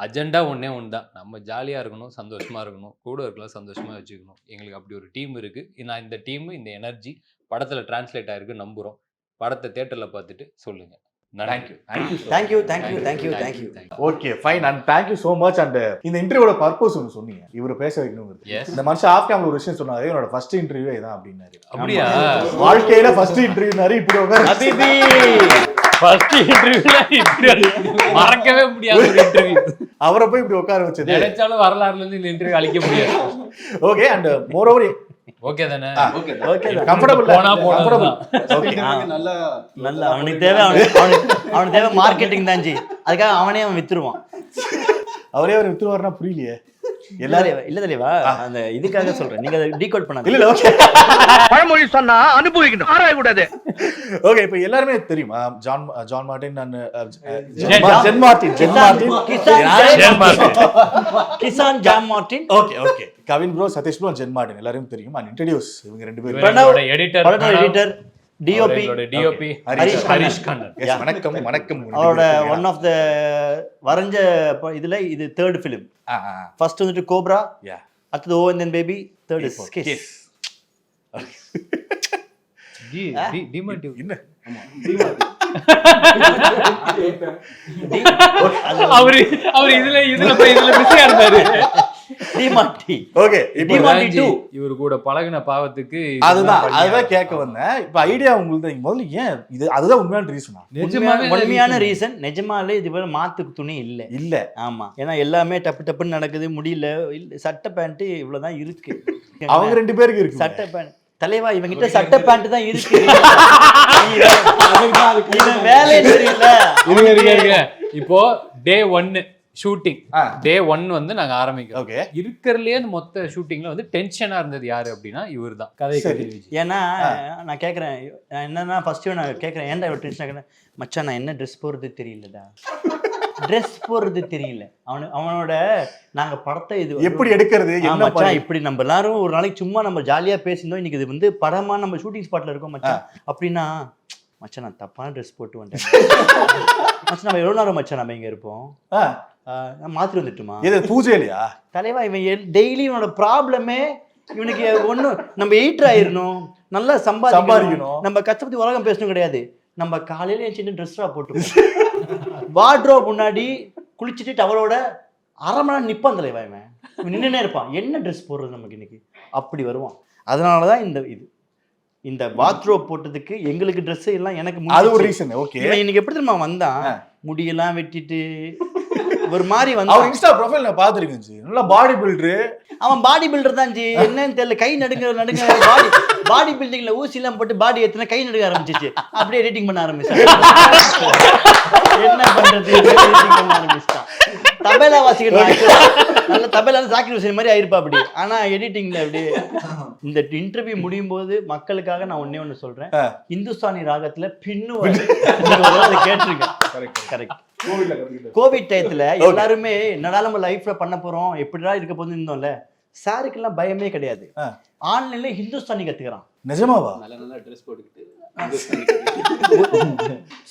அஜெண்டா ஒன்னே ஒன்று தான், நம்ம ஜாலியா இருக்கணும், சந்தோஷமா இருக்கணும், கூட இருக்கலாம், சந்தோஷமா வச்சுக்கணும். எங்களுக்கு அப்படி ஒரு டீம் இருக்கு. நான் இந்த டீம் இந்த எனர்ஜி படத்துல டிரான்ஸ்லேட் ஆயிருக்கு நம்புறோம். படத்தை தியேட்டர்ல பார்த்துட்டு சொல்லுங்க. Thank you. Okay fine, and thank you so much. And இந்த இன்டர்வியூட பர்பஸ் ஒன்று சொன்னீங்க, இவரை பேச வைக்கணுங்கிறது. இந்த மனுஷன் ஆஃப் கேமரா ஒரு விஷயம் சொன்னாரு, என்னோட ஃபர்ஸ்ட் இன்டர்வியூ இதான் அப்படின்னாரு. அப்படியா? வாழ்க்கையில ஃபர்ஸ்ட் இன்டர்வியூனாரு, இப்படி உட்கார்ந்து ஹபிபி ஃபர்ஸ்ட் இன்டர்வியூல இப்படி மறக்கவே முடியாத ஒரு இன்டர்வியூ. அவரை போய் இப்படி உட்கார வச்சது நினைச்சாலும் வரலாறுல இருந்து இந்த இன்டர்வியூ அழிக்க முடியாது. Okay, and moreover okay தானே? Comfortable comfortable. ஓகே, நல்ல அவனுக்கு தேவை மார்க்கெட்டிங் தான் ஜி. அதுக்காக அவனே அவன் வித்துருவான். அவரே அவர் வித்துருவாருன்னா புரியலையே. எல்லாரும் இல்ல தலைவா, அந்த இதுக்காக சொல்றேன், நீங்க அதை டீகோட் பண்ணாத. இல்ல ஓகே, பழமொழி சொன்னா அனுபவிக்கணும், ஆராய கூடாது. ஓகே. இப்போ எல்லாருமே தெரியுமா, John Martin and Kisan John Martin. Okay. Kavin bro, Sathish bro, Jen Martin எல்லாரும் தெரியும். அண்ட் இன்ட்ரோடியூஸ் இவங்க ரெண்டு பேரும். Pranav editor, DOP Harish Kannan. வணக்கம். அவரோட ஒன் ஆஃப் த வரைஞ்ச இதுல இது தேர்ட் ஃபிலிம். ஃபர்ஸ்ட் வந்துட்டு கோப்ரா, அடுத்தது oh and then baby, third is Kiss. என்ன அவரு இதுல பிஸியா இருந்தாரு. ஓகே, இவரு கூட பழகின பாவத்துக்கு அதுதான் கேட்க வந்தேன். இப்ப ஐடியா உங்களுக்கு முதல்ல ஏன் இது, அதுதான் உண்மையான ரீசனா? உண்மையான ரீசன். நிஜமாலே இது போல மாத்துக்கு துணி இல்ல. ஆமா, ஏன்னா எல்லாமே டப்புன்னு நடக்குது, முடியல. சட்டை பேண்ட் இவ்வளவுதான் இருக்கு. அவங்க ரெண்டு பேருக்கு இருக்கு சட்டை பேண்ட். தலைவா இவங்கிட்ட சட்டை பேண்ட் தான் இருக்கு. வேலை தெரியல. இப்போ டே 1 ஷூட்டிங், டே 1 வந்து நாங்க ஆரம்பிக்கிறோம். இருக்கிறதுலயே மொத்த ஷூட்டிங்ல வந்து டென்ஷனா இருந்தது யாரு அப்படின்னா இவர் தான். கதை ஏன்னா நான் கேட்கறேன் என்னன்னா, ஃபர்ஸ்ட் நான் கேட்கறேன், ஏன்டா இவ்வளவு டென்ஷன் ஆகுறேன்? மச்சான் நான் என்ன ட்ரெஸ் போடுறது தெரியலடா, ட்ரெஸ் போடுறது தெரியல. அவனோட நாங்க படத்தை இது எப்படி எடுக்கிறது, மச்சான் இப்படி நம்ம எல்லாரும் ஒரு நாளைக்கு சும்மா நம்ம ஜாலியா பேசினோம், இன்னைக்கு இது வந்து படமா நம்ம ஷூட்டிங் ஸ்பாட்ல இருக்கோம் மச்சான் அப்படின்னா, மச்சான் நான் தப்பான ட்ரெஸ் போட்டு வந்துட்டேன். மச்சான் நம்ம எவ்வளவு நேரம் மச்சான் நம்ம இங்க இருப்போம், மாத்திரை வந்துட்டுமா? இது பூஜை இல்லையா தலைவா? இவன் டெய்லி இவனோட ப்ராப்ளமே இவனுக்கு ஒன்றும் நம்ம எயிட்டர் ஆயிரணும், நல்லா சம்பாதிக்கணும், நம்ம கஷ்டப்பட்டு உலகம் பேசணும் கிடையாது. நம்ம காலையில என் சின்ன ட்ரெஸ்ஸா போட்டு வார்ட்ரோப் முன்னாடி குளிச்சுட்டு டவலோட அரை மணி நேரம் நிற்பான் தலைவா. இவன் நின்றுனே இருப்பான், என்ன ட்ரெஸ் போடுறது நமக்கு இன்னைக்கு, அப்படி வருவான். அதனாலதான் இந்த வார்ட்ரோப் போட்டதுக்கு எங்களுக்கு ட்ரெஸ் எல்லாம் எனக்கு அது ஒரு ரீசன். ஓகே, இன்னைக்கு எப்படி தெரியுமா வந்தான், முடியெல்லாம் வெட்டிட்டு ஒரு மாதிரி வந்து. அவர் இன்ஸ்டா ப்ரொஃபைல் நான் பாத்துருக்கேன் ஜி, நல்ல பாடி பில்டர். அவன் பாடி பில்டர் தான் ஜி, என்னன்னு தெரியல, கை நடுங்க பாடி பில்டிங்ல ஊசி எல்லாம் போட்டு பாடி ஏத்துனா கை நடுங்க ஆரம்பிச்சிச்சு. அப்படியே எடிட்டிங் பண்ண ஆரம்பிச்சான். என்ன பண்றது, எடிட்டிங் பண்ண ஆரம்பிச்சிட்டான். தபேலா வாசிக்கணும், நல்ல தபேலா சாக்கி வாசிக்கிற மாதிரி ஆயிருப்பா அப்படி. ஆனா எடிட்டிங்ல அப்படியே. இந்த இன்டர்வியூ முடியும் போது மக்களுக்காக நான் ஒண்ணு சொல்றேன், இந்துஸ்தானி ராகத்துல பின்னு கேட்டிருக்கேன். கரெக்ட். கோவிட் டயத்துல எல்லாருமே என்னடா நம்ம லைஃப்ல பண்ண போறோம், எப்படிடா இருக்க போது இருந்தோம்ல. சாருக்கு எல்லாம் பயமே கிடையாது, ஆன்லைன்ல ஹிந்துஸ்தானி கத்துக்கிறான். நிஜமாவா? நல்ல ட்ரெஸ் போட்டுக்கிட்டு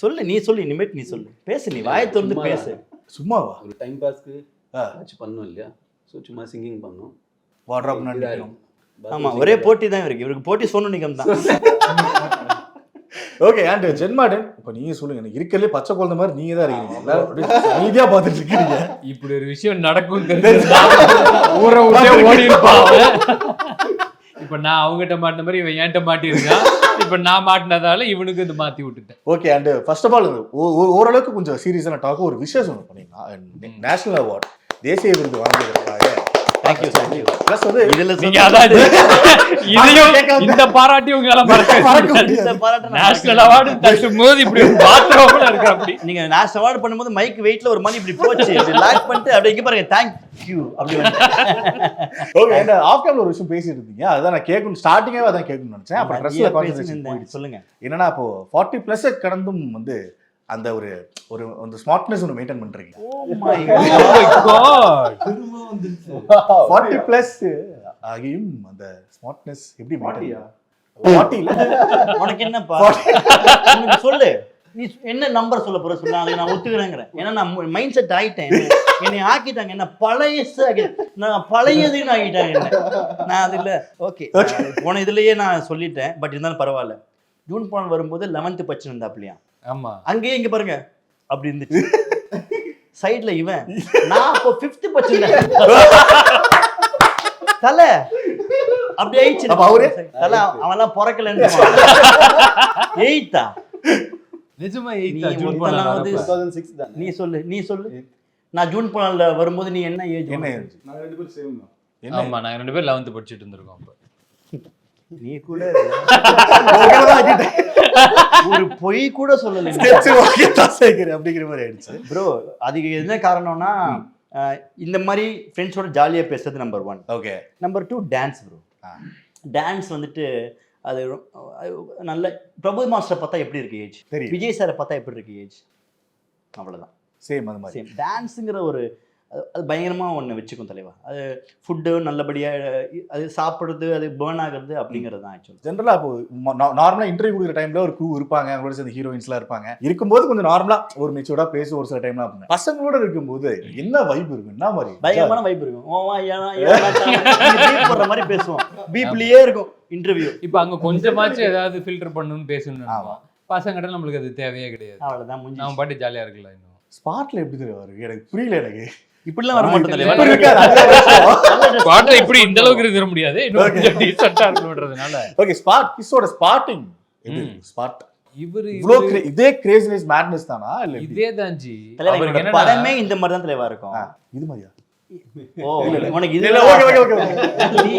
சொல்லு, நீ சொல்லு, இனிமேட் நீ சொல்லு, பேசு, நீ வாயை திறந்து பேசு. சும்மாவா? ஒரு டைம் பாஸ்க்கு பண்ணோம் இல்லையா, ஸோ சும்மா சிங்கிங் பண்ணோம். வாட்ராப் நடிக்கிறோம். ஆமா, ஒரே போட்டி தான் இவருக்கு போட்டி சோனு நிகம் தான். ஓகே, அண்ட் ஜென் மார்ட்டின், இப்போ நீங்க சொல்லுங்க, எனக்கு இருக்கிறதுலே பச்சை குழந்தை மாதிரி நீங்க தான் இருக்கீங்க, நீதியா பார்த்துட்டு இருக்கீங்க. இப்படி ஒரு விஷயம் நடக்கும் தெரிஞ்சா ஊரை விட்டே ஓடி இருப்பாங்க. இப்ப நான் அவங்ககிட்ட மாட்டின மாதிரி இவன் என்கிட்ட மாட்டிருக்கான். இப்ப நான் மாட்டினதால இவனுக்கு இது மாத்தி விட்டுட்டேன். Okay, and first of all ஓரளவுக்கு கொஞ்சம் சீரியஸான டாக் ஒரு விஷயம் ஒன்று பண்ணீங்கன்னா, நேஷனல் அவார்ட் தேசிய விருது வாங்கியதற்காக தேங்க்யூ தேங்க்யூ. ப்ளஸ் வந்து இதுல நீங்க அதான் இதையும் இந்த பாராட்டி உங்களால மறக்க முடியாது. இந்த பாராட்ட நான் நேஷனல் அவார்டு தட்டும் போது இப்படி பாத்ரூம்ல இருக்கு அப்படி. நீங்க நேஷனல் அவார்டு பண்ணும்போது மைக் வெயிட்ல ஒரு மணி இப்படி போச்சு, லாக் பண்ணிட்டு அப்படியே இங்க பாருங்க தேங்க்யூ அப்படி வந்து. ஓகே, இந்த ஆஃப் கேம்ல ஒரு விஷயம் பேசிட்டு இருந்தீங்க, அதான் நான் கேட்கணும், ஸ்டார்டிங்கே அதான் கேட்கணும்னு நினைச்சேன். அப்புறம் ட்ரெஸ்ல கான்சென்ட்ரேஷன் போயிடுச்சு. சொல்லுங்க. என்னன்னா இப்போ 40+ கடந்தும் வந்து அந்த ஒரு ஒரு அந்த ஸ்மார்ட்னஸ் ஒன்று மெயின்டைன் பண்றீங்க. ஓ மை 40+ ஆகியும் அந்த ஸ்மார்ட்னஸ் எப்படி மெயின்டைன்? 40 இல்ல, உனக்கு என்னப்பா உனக்கு சொல்லு, நீ என்ன நம்பர் சொல்ல போற சொல்லு, அதை நான் ஒத்துக்கிறேங்கிறேன். ஏன்னா நான் மைண்ட் செட் ஆயிட்டேன், என்னை ஆக்கிட்டாங்க, என்ன நான் பழையதுன்னு ஆகிட்டாங்க என்ன. நான் அது இல்லை. ஓகே, போன இதுலயே நான் சொல்லிட்டேன், பட் இருந்தாலும் பரவாயில்ல. ஜூன் படம் வரும்போது 11th பச்சன் இருந்தாப்லையா, ஆமா அங்கேயே இங்க பாருங்க அப்படி இருந்துச்சு சைட்ல இவன், நான் அப்போ 5th பச்சன் தல அப்படி ஆயிடுச்சு. அவரே தல அவன்லாம் பிறக்கலன்னு 8th நிஜமா நீ 8th ஜூன் ஒருத்தனாவது 2006 தான். நீ சொல்லு நான் ஜூன் படம்ல வரும்போது நீ என்ன ஏஜ்? என்ன நாங்க ரெண்டு பேரும் சேம் தான். என்ன ஆமா நாங்க 2 பேரும் 11th படிச்சிட்டு இருந்திருக்கோம் அப்ப. நீ கூட ஒரு பொய் கூட சொல்லல அப்படிங்கிற மாதிரி ஆயிடுச்சு ப்ரோ. அதுக்கு என்ன காரணம்னா இந்த மாதிரி ஃப்ரெண்ட்ஸோட ஜாலியா பேசுறது number 1. Okay, number 2 dance bro. Dance வந்துட்டு அது நல்ல பிரபு மாஸ்டர் பார்த்தா எப்படி இருக்கு ஏஜ், தெரியும். விஜய் சாரை பார்த்தா எப்படி இருக்கு ஏஜ், அவ்வளவுதான். சேம் அந்த மாதிரி. சேம் டான்ஸுங்கிற ஒரு அது பயங்கரமாக ஒன்று வச்சுக்கும் தலைவா. அது ஃபுட்டு நல்லபடியாக அது சாப்பிட்றது, அது பேர்ன் ஆகுறது அப்படிங்கிறது தான் ஆக்சுவலி. ஜென்ரலா இப்போ நார்மலா இன்டர்வியூ கொடுக்குற டைம்ல ஒரு க்ரூ இருப்பாங்க, அவங்களோட சேர்ந்து ஹீரோயின்ஸ்லாம் இருப்பாங்க. இருக்கும்போது கொஞ்சம் நார்மலா ஒரு மெச்சூர்டா பேசி ஒரு சில டைம்லாம் இருப்பாங்க. பசங்களோட இருக்கும்போது என்ன வைப் இருக்கும், என்ன மாதிரி பயங்கரமான வைப் இருக்கும். ஓவா போடுற மாதிரி பேசுவோம், பீப்லயே இருக்கும் இன்டர்வியூ. இப்போ அங்க கொஞ்சமாச்சும் ஏதாவது ஃபில்டர் பண்ணணும்னு பேசணும்னா பசங்கிட்ட நம்மளுக்கு அது தேவையே கிடையாது. அவ்வளவுதான் முடிஞ்சு. நம்ம பாட்டு ஜாலியா இருக்கலாம். இன்னும் ஸ்பாட்ல எப்படி தெரியும் வரும் எனக்கு புரியல. எனக்கு இப்படிலாம் வர மாட்டேன் தலைவா. ஸ்பாட்ல இப்படி இந்த அளவுக்கு இருக்க முடியாது, இன்னும் டீசென்ட்டா இருக்கணும்ன்றதுனால. ஓகே, ஸ்பாட் கிஸ்ஸோட ஸ்பாட்டிங் இது ஸ்பாட் இவரு இவ்ளோ இதே கிரேசினஸ் மேட்னஸ் தானா இல்ல இதே தான் ஜி. தலைவா அவருக்கு என்னோட என்னன்னா படமே இந்த மாதிரி தான் தலைவா இருக்கும். இது மாதிரியா? ஓ உனக்கு இது இல்ல, ஓகே ஓகே ஓகே. நீ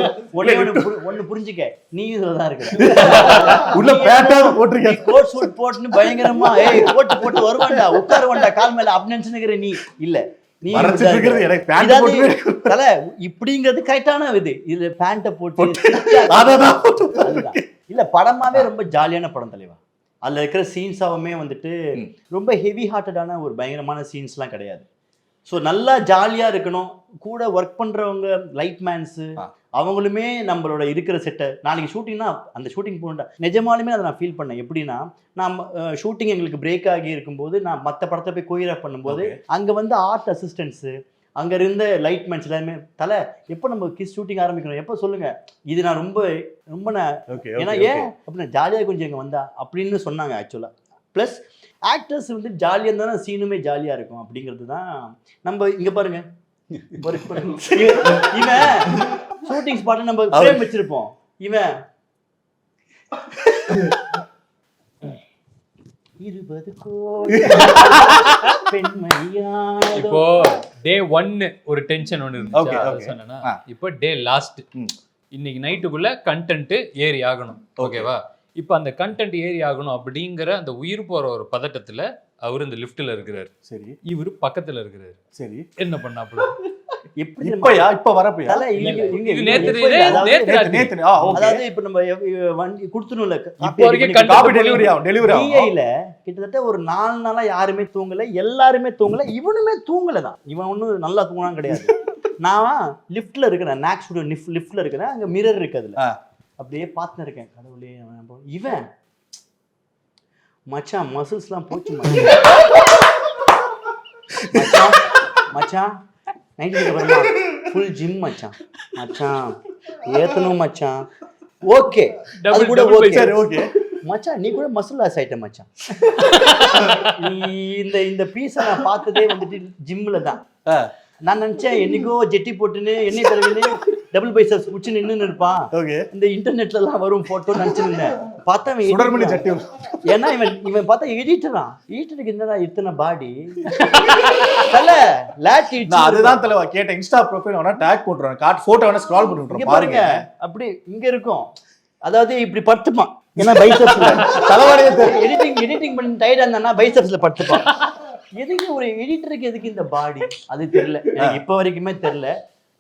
ஒண்ணு புரிஞ்சுக்க, நீ இதுலதான் இருக்கிற. உள்ள பேட்டா போட்டுருக்கேன், கோட் சூட் போட்டுன்னு பயங்கரமா ஏய் போட்டு வருவான்டா, உட்காருவான்டா கால் மேல அப்படி நினைச்சுக்கிற நீ இல்ல. நீ மறைச்சிட்டு இருக்கிறது எனக்கு பேண்ட் போட்டு தல இப்படிங்கிறது கரெக்டான இது. இதுல பேண்ட போட்டு அததான் அதுதான். இல்ல படமாவே ரொம்ப ஜாலியான படம் தலைவா. அதுல இருக்கிற சீன்ஸாவுமே வந்துட்டு ரொம்ப ஹெவி ஹார்ட்டடான ஒரு பயங்கரமான சீன்ஸ்லாம் கிடையாது. ஸோ நல்லா ஜாலியா இருக்கணும். கூட ஒர்க் பண்றவங்க லைட் மேன்ஸு அவங்களுமே நம்மளோட இருக்கிற செட்டை நாளைக்கு ஷூட்டிங்னா அந்த ஷூட்டிங் போகணுண்டா நிஜமாலுமே அதை நான் ஃபீல் பண்ணேன். எப்படின்னா நான் ஷூட்டிங் எங்களுக்கு பிரேக் ஆகி இருக்கும்போது நான் மற்ற படத்தை போய் கோரியோகிராஃப் பண்ணும்போது அங்கே வந்து ஆர்ட் அசிஸ்டன்ஸு அங்கே இருந்த லைட் மேன்ஸ் எல்லாருமே தலை எப்போ நம்ம கிஸ் ஷூட்டிங் ஆரம்பிக்கணும் எப்போ சொல்லுங்க, இது நான் ரொம்ப நான் ஏன்னா ஏன் அப்படின்னா ஜாலியாக கொஞ்சம் இங்கே வந்தா அப்படின்னு சொன்னாங்க ஆக்சுவலாக. ப்ளஸ் ஆக்டர்ஸ் வந்து ஜாலியாக இருந்தால் தான் சீனுமே ஜாலியாக இருக்கும் அப்படிங்கிறது தான். நம்ம இங்கே பாருங்க இவன் ஷூட்டிங் ஸ்பாட் நம்ம ஃப்ரேம் வச்சிருப்போம். இவன் 20 கோடி பெண்மையான இப்போ டே 1 ஒரு டென்ஷன் ஒன்று இருந்துச்சு சொன்னா. இப்போ டே லாஸ்ட் இன்னைக்கு நைட்டுக்குள்ள கண்டென்ட் ஏறி ஆகணும். ஓகேவா? இப்போ அந்த கண்டென்ட் ஏறி ஆகணும் அப்படிங்கிற அந்த உயிர் போற ஒரு பதட்டத்துல அவர் இந்த லிஃப்ட்ல இருக்கிறாரு. சரி, இவரு பக்கத்துல இருக்கிறாரு. சரி, என்ன பண்ணாப்புல இப்ப வரப்பையா அதாவது இப்ப நம்ம வண்டி கொடுத்துணும்ல காப்பி டெலிவரியில கிட்டத்தட்ட ஒரு 4 நாளா யாருமே தூங்கல, எல்லாருமே தூங்கல, இவனுமே தூங்கலதான். இவன் ஒன்னும் நல்லா தூங்கினா கிடையாது. நான் லிஃப்ட்ல இருக்கிறேன், நாக் ஸ்டுடியோ லிஃப்ட்ல இருக்கிறேன். அங்க மிரர் இருக்கு, அதுல அப்படியே பார்த்துன்னு இருக்கேன். கடவுளே இவன் மச்சான் மசில்ஸ்லாம் போச்சு மச்சான் ஃபுல் ஜிம் மச்சான் ஏத்தணும் மச்சான். ஓகே அது கூட ஓகே மச்சான், நீ கூட மசில் லாஸ் ஆயிட்ட மச்சான். இந்த பீஸை நான் பார்த்ததே வந்துட்டு ஜிம்ல தான். நான் நினைச்சேன் என்னைக்கோ ஜெட்டி போட்டுன்னு எண்ணெய் தடவின்னு டபுள் பைசப்ஸ் குச்சி நின்னு இருப்பான். ஓகே. இந்த இன்டர்நெட்ல எல்லாம் வரும் போட்டோ நினைச்சிருந்தேன். பார்த்தா அவன் சுடர்மணி editor. சட்டி. ஏன்னா இவன் பார்த்தா எடிட்டரான். எடிட்டருக்கு என்னடா இத்தனை பாடி லேட் நான் அதுதான் தலைவா கேட்டேன். இன்ஸ்டா ப்ரொஃபைல் வேணா டேக் போட்டுறேன், கார்ட் போட்டோ வேணா ஸ்க்ரால் பண்ணி இங்க விட்டுறேன் பாருங்க. பாருங்க. அப்படி இங்க இருக்கும். அதாவது இப்படி படுத்துப்பான். ஏன்னா பைசப்ஸ்ல தலைவாடியே எடிட்டிங் பண்ணி டயர்டா இருந்தானா பைசப்ஸ்ல படுத்துப்பான். எதுக்கு ஒரு எடிட்டருக்கு எதுக்கு இந்த பாடி? அது தெரியல எனக்கு இப்ப வரைக்குமே தெரியல.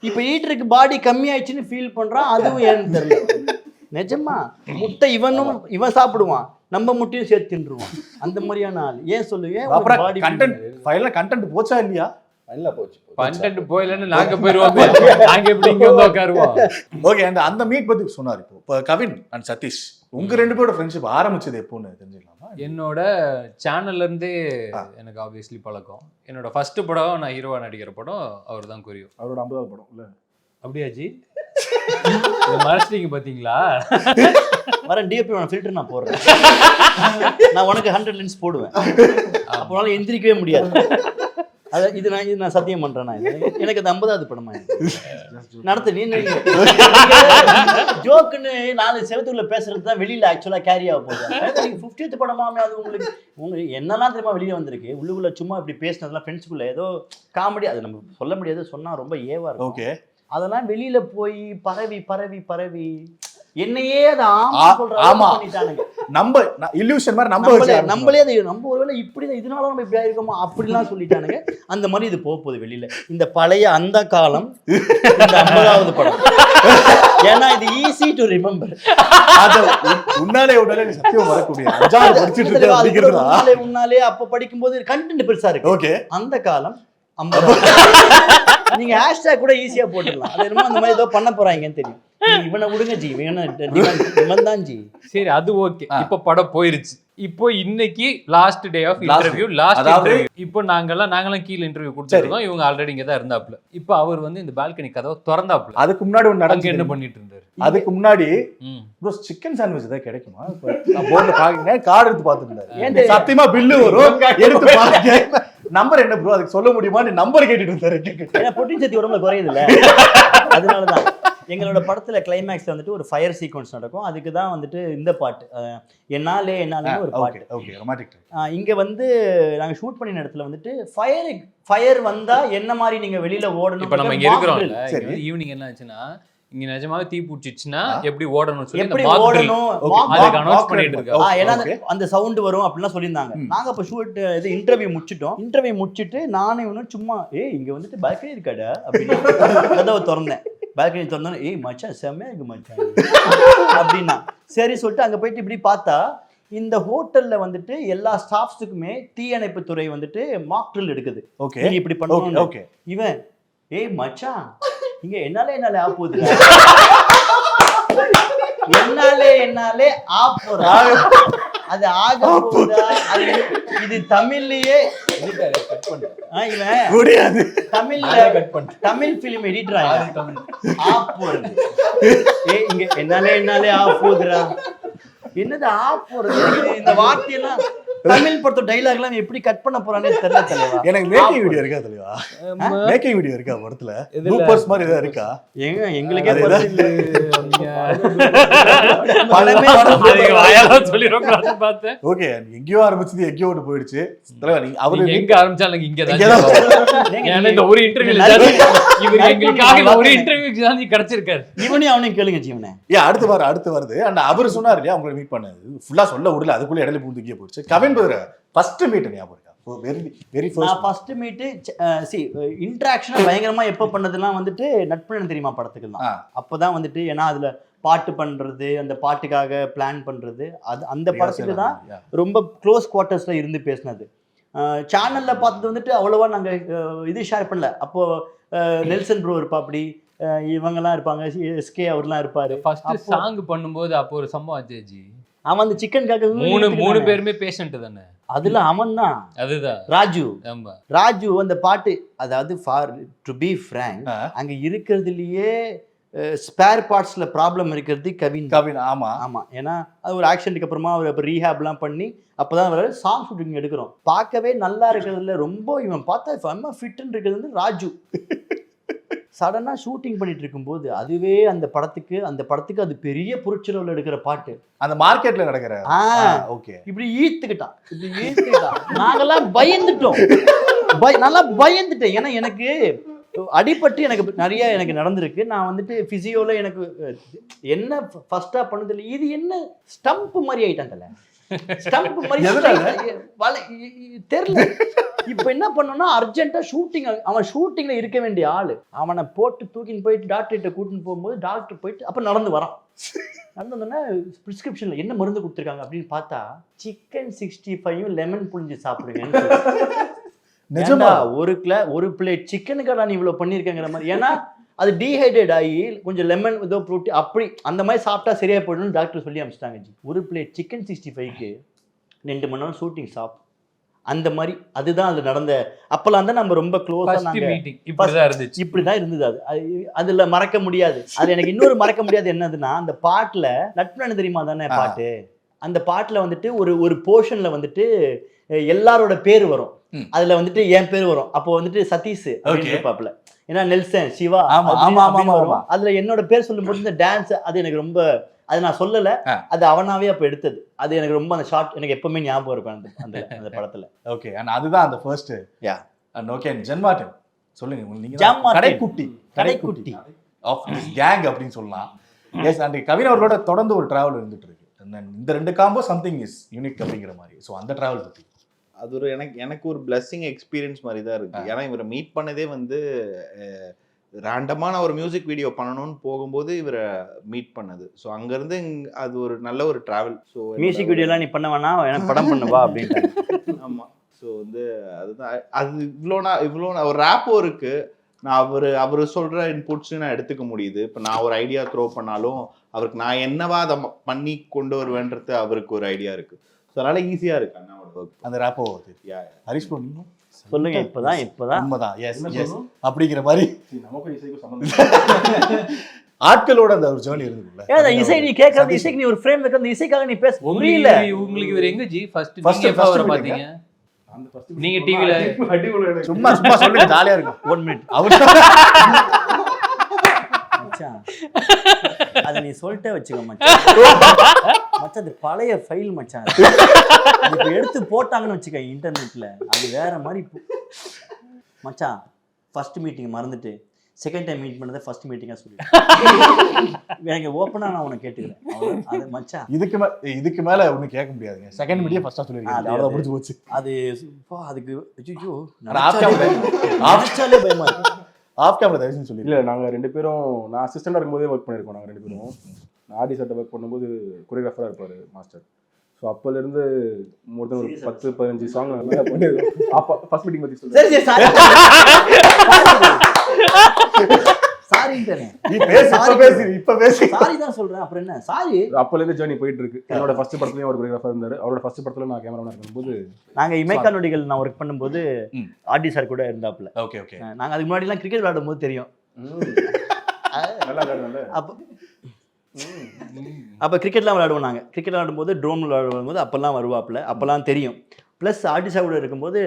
இப்ப எடிட்டருக்கு பாடி கம்மி ஆயிடுச்சுன்னு ஃபீல் பண்றான். அதுவும் ஏன்னு தெரியல. நிஜமா முட்டை இவன் சாப்பிடுவான், நம்ம முட்டையும் சேர்த்து தின்றுவான். அந்த மாதிரியான ஆள். ஏன் சொல்லுவேன் அப்புறம் பாடி கண்டென்ட் ஃபைல்ல கண்டென்ட் போச்சா இல்லையா? நல்லா போச்சு. கண்டென்ட் போயிலன்னு நாங்க போயிருவோம். நாங்க எப்படி இங்க வந்து உட்காருவோம்? ஓகே. அந்த மீட் பத்தி சொன்னார். இப்போ கவின் அண்ட் சதீஷ் உங்க ரெண்டு பேரோட ஃப்ரெண்ட்ஷிப் ஆரம்பிச்சது எப்போன்னு தெரிஞ்சுக்கலாமா? என்னோட சேனல்ல இருந்தே எனக்கு ஆப்வியஸ்லி பழக்கம். என்னோட ஃபர்ஸ்ட் படம் நான் ஹீரோவா நடிக்கிற படம் அவர் தான் குறியும். அவரோட 50வது படம் இல்ல? அப்படியாஜி மறைச்சிட்டீங்க பாத்தீங்களா? வரேன் டிஎப்பி ஃபில்டர் நான் போடுறேன். நான் உனக்கு 100 லென்ஸ் போடுவேன். அப்போனால எந்திரிக்கவே முடியாது. இது நான் சத்தியம் பண்றேன். நான் எனக்கு அது 50வது படமா நடத்த நீ ஜோக்குன்னு 4 செவத்துக்குள்ள பேசுறது தான் வெளியில ஆக்சுவலா கேரி ஆக போகுது. 50th படமாமே அது உங்களுக்கு என்னெல்லாம் தெரியுமா வெளியே வந்திருக்கு. உள்ளுக்குள்ள சும்மா இப்படி பேசினதெல்லாம் ஃப்ரெண்ட்ஸுக்குள்ள ஏதோ காமெடி, அது நம்ம சொல்ல முடியாது, சொன்னா ரொம்ப ஏவா இருக்கும். ஓகே. அதெல்லாம் வெளியில போய் பரவி என்னையே அதை ஆமா பண்ணிட்டானுங்க. நம்ம இல்லூஷன் மாதிரி நம்மளே அதை நம்ம ஒருவேளை இப்படிதான் இதனால நம்ம இப்படி ஆயிருக்கோமா அப்படிலாம் சொல்லிட்டானுங்க. அந்த மாதிரி இது போகுது வெளியில. இந்த பழைய அந்த காலம் இந்த 50வது படம். ஏன்னா இது ஈஸி டு ரிமெம்பர். உன்னாலே சத்தியம் வரக்கூடிய உன்னாலே அப்ப படிக்கும்போது கண்டென்ட் பெருசா இருக்கு. ஓகே. அந்த காலம் 50. நீங்க ஹேஷ்டேக் கூட ஈஸியா போட்டுடலாம். அது என்னமோ அந்த மாதிரி ஏதோ பண்ண போறாங்கன்னு தெரியும். இவனை விடுங்க ஜி, இவன் தான் ஜி. சரி, அது ஓகே. இப்போ படம் போயிருச்சு. இப்போ இன்னைக்கு லாஸ்ட் டே ஆஃப் இன்டர்வியூ. இப்போ நாங்கெல்லாம் கீழ இன்டர்வியூ கொடுத்துருக்கோம். இவங்க ஆல்ரெடி இங்க தான் இருந்தாப்ல. இப்போ அவர் வந்து இந்த பால்கனி கதவை திறந்தாப்ல. அதுக்கு முன்னாடி ஒன்று நடந்து என்ன பண்ணிட்டு இருந்தாரு? அதுக்கு முன்னாடி ப்ரோ சிக்கன் சாண்ட்விச் தான் கிடைக்குமா போர்ட்ல பாக்குங்க. கார்டு எடுத்து பாத்துருந்தாரு. சத்தியமா பில்லு வரும் எடுத்து பாருங்க. நம்பர் என்ன ப்ரோ அதுக்கு சொல்ல முடியுமான்னு நம்பர் கேட்டுட்டு இருந்தாரு. ஏன்னா பொட்டின் சக்தி உடம்புல குறையுது இல்ல, அதனாலதான். எங்களோட படத்துல கிளைமேக்ஸ் வந்துட்டு ஒரு ஃபயர் சீக்வன்ஸ் நடக்கும். அதுக்கு தான் வந்துட்டு இந்த பாட்டு என்னாலே ஒரு பாட்டு. Okay, romantic. இங்க வந்து நாங்க ஷூட் பண்ணின இடத்துல வந்துட்டு ஃபயர் வந்தா என்ன மாதிரி நீங்க வெளியில ஓடணும். இப்ப நம்ம இங்க இருக்கிறோம். ஈவினிங் என்ன ஆச்சுன்னா இங்க நிஜமாவே தீ பிடிச்சிச்சுன்னா எப்படி ஓடணும்னு சொல்லி எப்படி ஓடணும் அதுக்கு அனௌன்ஸ் பண்ணிட்டு இருக்காங்க. ஏன்னா அந்த சவுண்ட் வரும் அப்படிலாம் சொல்லியிருந்தாங்க. நாங்க அப்ப ஷூட் இது இன்டர்வியூ முடிச்சிட்டு நானே இவனும் சும்மா இங்க வந்துட்டு பால்கனி இருக்காடா அப்படின்னு கதவை திறந்தேன். பால்கனி திறந்தோன்னே மச்சான் செம்மையா இருக்கு மச்சான் அப்படின்னா சரி சொல்லிட்டு அங்க போயிட்டு இப்படி பார்த்தா இந்த ஹோட்டல்ல வந்துட்டு எல்லா ஸ்டாஃப்ஸுக்குமே தீயணைப்பு துறை வந்துட்டு மாக் ட்ரில் எடுக்குது. ஓகே, நீங்க இப்படி பண்ணுங்க. ஓகே. இவன் மச்சான் இங்க என்னாலே ஆப்புது என்னாலே ஆப்புறா அது ஆக போகுதா? இது தமிழ்லயே தமிழ் பிலிம் எடிட்டரா ஆப் போறது. இங்க என்னாலே ஆப் போகுதுரா. என்னது ஆப் போறது? இந்த வார்த்தையெல்லாம் தமிழ் படத்தோட டைலாக் எல்லாம் எப்படி கட் பண்ண போறானே தெரியல தலைவா. எனக்கு மேக்கிங் வீடியோ இருக்கா தலைவா? மேக்கிங் வீடியோ இருக்கா படத்துல? ப்ளூப்பர்ஸ் மாதிரி ஏதாவது இருக்கா? எங்களுக்கே பார்த்தேன். ஓகே, எங்கேயோ ஆரம்பிச்சது எங்கேயோ ஒன்று போயிடுச்சு. தலைவா நீங்க அவரு எங்க ஆரம்பிச்சாலும் இங்க தான். இந்த ஒரு இன்டர்வியூல இவர் எங்களுக்காக ஒரு இன்டர்வியூக்கு தான் கிடைச்சிருக்காரு. இவனையும் அவனையும் கேளுங்க ஜீவனே. அடுத்து வருது. அண்ட் அவரு சொன்னாரு இல்லையா உங்களை மீட் பண்ணது ஃபுல்லா சொல்ல விடல, அதுக்குள்ள இடையில பூந்துக்கே போயிடுச்சு. கவின் பிரதர் ஃபர்ஸ்ட் மீட் ஞாபகம் இருக்கா? வெரி ஃபர்ஸ்ட் மீட் இன்டராக்ஷன் பயங்கரமா எப்ப பண்ணதெல்லாம் வந்துட்டு நட்புணன் தெரியுமா படத்துக்கு தான். அப்பதான் வந்துட்டு ஏன்னா அதுல பாட்டு பண்றது, அந்த பாட்டுக்காக பிளான் பண்றது, அது அந்த படத்துக்கு தான் ரொம்ப க்ளோஸ் குவார்ட்டர்ஸ்ல இருந்து பேசினது. சேனல்ல பார்த்தது வந்துட்டு அவ்வளவா நாங்க இது ஷேர் பண்ணல. அப்போ நெல்சன் ப்ரோ இருப்பா, அப்படி இவங்கெல்லாம் இருப்பாங்க, எஸ்கே அவர்லாம் இருப்பாரு. ஃபர்ஸ்ட் சாங் பண்ணும்போது அப்போ ஒரு சம்பவம் ஆச்சு. அவன் அந்த சிக்கனுக்காக மூணு பேருமே பேஷண்ட் தானே. அதுல அவன் தான், அதுதான் ராஜு அந்த பாட்டு. அதாவது ஃபார் டு பி ஃப்ராங்க் அங்க இருக்கிறதுலயே ஸ்பேர் பார்ட்ஸ்ல ப்ராப்ளம் இருக்கிறது கவின். ஆமா. ஏன்னா அது ஒரு ஆக்சிடென்ட்க்கு அப்புறமா அவர் ரீஹேப்லாம் பண்ணி அப்பதான் அவர் சாங் ஷூட்டிங் எடுக்கிறோம். பார்க்கவே நல்லா இருக்கிறதுல ரொம்ப இவன் பார்த்தா ஃபிட்னு இருக்கிறது வந்து ராஜு. சடனா ஷூட்டிங் பண்ணிட்டு இருக்கும்போது அதுவே அந்த படத்துக்கு அது பெரிய பொருட்செலவுல எடுக்கிற பாட்டு. அந்த மார்க்கெட்ல நடக்கிற ஓகே இப்படி ஈர்த்துக்கிட்டான். நாங்கெல்லாம் பயந்துட்டோம். நல்லா பயந்துட்டேன். ஏன்னா எனக்கு அடிபட்டு எனக்கு நடந்திருக்கு. நான் வந்துட்டு பிசியோல எனக்கு என்ன ஃபர்ஸ்டா பண்ணதில்லை. இது என்ன ஸ்டம்ப் மாதிரி ஆயிட்டாங்கல்ல, ஸ்டம்ப் மாதிரி தெரியல. இப்ப என்ன பண்ணோம்னா அர்ஜென்ட்டா அவன் ஷூட்டிங்ல இருக்க வேண்டிய ஆளு, அவனை போட்டு தூக்கின்னு போயிட்டு டாக்டர்கிட்ட கூட்டின்னு போகும்போது டாக்டர் போயிட்டு அப்ப நடந்து வரான். நடந்து வந்தோடனே பிரிஸ்கிரிப்ஷன்ல என்ன மருந்து கொடுத்துருக்காங்க அப்படின்னு பார்த்தா சிக்கன் 65 லெமன் புளிஞ்சு சாப்பிடுங்க. நிஜமா ஒரு பிளேட் சிக்கனுக்காக நீ இவ்வளவு பண்ணிருக்கேங்கிற மாதிரி. ஏன்னா அது டீஹைட்ரேட் ஆகி கொஞ்சம் லெமன் ஏதோ ப்ரோட்டீன் அப்படி அந்த மாதிரி சாப்பிட்டா சரியா போயிடும்னு டாக்டர் சொல்லி அனுப்பிச்சிட்டாங்க. ஒரு பிளேட் சிக்கன் 65க்கு 2 மணி நேரம் ஷூட்டிங் ஸ்டாப். அந்த மாதிரி அதுதான் அது நடந்த. அப்பெல்லாம் தான் நம்ம ரொம்ப க்ளோஸா இப்படிதான் இருந்தது. அதுல மறக்க முடியாது. அது எனக்கு இன்னொரு மறக்க முடியாது என்னதுன்னா, அந்த பாட்டுல நட்பு தெரியுமா தானே பாட்டு, அந்த பாட்டுல வந்துட்டு ஒரு போர்ஷன்ல வந்துட்டு எல்லாரோட பேர் வரும். அதுல வந்துட்டு என் பேர் வரும். அப்போ வந்துட்டு சதீஷ் பாப்புல, ஏன்னா நெல்சன் சிவா அதுல என்னோட பேர் சொல்லும் போது இந்த டான்ஸ் அது எனக்கு ரொம்ப, அது நான் சொல்லல, அது அவனாவே அப்ப எடுத்தது. அது எனக்கு ரொம்ப அந்த ஷார்ட் எனக்கு எப்பவுமே ஞாபகம் இருக்கும் அந்த படத்துல. ஓகே, and அதுதான் அந்த ஃபர்ஸ்ட் and okay ஜென்மார்டன் சொல்லுங்க. நீங்க கடைக்குட்டி ஆஃப் திஸ் கேங் அப்படின்னு சொல்லலாம். எஸ், அண்ட் கவின் அவர்களோட தொடர்ந்து ஒரு டிராவல் இருந்துட்டு இருக்கு. இந்த 2 காம்போ சம்திங் இஸ் யூனிக் அப்படிங்கிற மாதிரி. ஸோ அந்த டிராவல் பத்தி அது ஒரு எனக்கு ஒரு பிளஸ்ஸிங் எக்ஸ்பீரியன்ஸ் மாதிரி தான் இருக்கு. ஏன்னா இவரை மீட் பண்ணதே வந்து ரேண்டமான ஒரு மியூசிக் வீடியோ பண்ணணும்னு போகும்போது இவரை மீட் பண்ணது. ஸோ அங்கேருந்து அது ஒரு நல்ல ஒரு ட்ராவல். ஸோ மியூசிக் வீடியோலாம் நீ பண்ண வேணாம், எனக்கு படம் பண்ணுவா அப்படின்னு. ஆமாம். ஸோ வந்து அதுதான் அது இவ்வளோ ஒரு ரேப்போ இருக்குது. நான் அவர் சொல்கிற இன்புட்ஸு நான் எடுத்துக்க முடியுது. இப்போ நான் ஒரு ஐடியா த்ரோ பண்ணாலும் அவருக்கு நான் என்னவா அதை பண்ணி கொண்டு வருவேன்றது அவருக்கு ஒரு ஐடியா இருக்குது. ஸோ அதனால் ஈஸியாக இருக்கு அண்ணாவோட ஒர்க். அந்த ரேப்போ ஹரிஷ் நீங்க சொல்லுங்க. இப்பதான் உண்மைதான். எஸ் எஸ் அப்படிங்கிற மாதிரி நமக்கும் இசைக்கும் சம்பந்தம். ஆட்களோட அந்த ஒரு ஜர்னி இருக்குல்ல, இசை நீ கேட்கறது, இசைக்கு நீ ஒரு ஃப்ரேம் வைக்க, அந்த இசைக்காக நீ பேச புரியல. உங்களுக்கு இவர் எங்க ஜி ஃபர்ஸ்ட் பாத்தீங்க? நீங்க டிவில சும்மா சொல்லுங்க, ஜாலியா இருக்கும். 1 மினிட் அத நீ சொல்லிட்டே வச்சுக்க மச்சான். அது பழைய ஃபைல் மச்சான். இப்ப எடுத்து போட்டாங்கன்னு வச்சுக்க இன்டர்நெட்ல, அது வேற மாதிரி மச்சான். ஃபர்ஸ்ட் மீட்டிங் மறந்துட்டு செகண்ட் டைம் மீட் பண்ணதை ஃபர்ஸ்ட் மீட்டிங்கா சொல்லி எனக்கு ஓப்பனா நான் உனக்கு கேட்டுக்கிறேன். அது மச்சான் இதுக்கு மேல ஒன்னும் கேட்க முடியாதுங்க. செகண்ட் மீட்டிங் ஃபர்ஸ்டா சொல்லிருக்கீங்க, அவ்வளவு முடிஞ்சு போச்சு. அதுக்கு ஐயோ ஆப்ஷாலே பயமா இருக்கு. ஆஃப் கேமரா தயவுன்னு சொல்லி. இல்லை, நாங்கள் 2 பேரும் நான் அசிஸ்டண்டாக இருக்கும்போதே ஒர்க் பண்ணியிருக்கோம். நாங்கள் 2 பேரும் ஆடி சட்டை ஒர்க் பண்ணும்போது கொரியோகிராஃபராக இருப்பார் மாஸ்டர். ஸோ அப்போலேருந்து மோர் தென் ஒரு 10-15 சாங் பண்ணியிருக்கோம். அப்போ ஃபர்ஸ்ட் மீட்டிங் பற்றி சொல்லுங்கள். அப்போலேருந்து ஜேர்னி போயிட்டு இருக்கு. என்னோட ஃபர்ஸ்ட் படத்துலையும் ஒரு கொரியோகிராஃபர் இருந்தார். அவரோட ஃபர்ஸ்ட் படத்துல நான் கேமராமேனா இருக்கும்போது நாங்க இமைக்கா நொடிகள் நான் ஒர்க் பண்ணும்போது ஆர்டி சார் கூட இருந்தாப்ல. Okay okay. நாங்க அதுக்கு முன்னாடி எல்லாம் கிரிக்கெட் விளையாடும் போது தெரியும். அப்போ கிரிக்கெட்லாம் விளையாடுவோம். நாங்கள் கிரிக்கெட் விளையாடும்போது ட்ரோன் விளையாடும்போது அப்போல்லாம் வருவாப்புல, அப்போல்லாம் தெரியும். ப்ளஸ் ஆர்டிஸ்டாக கூட இருக்கும்போது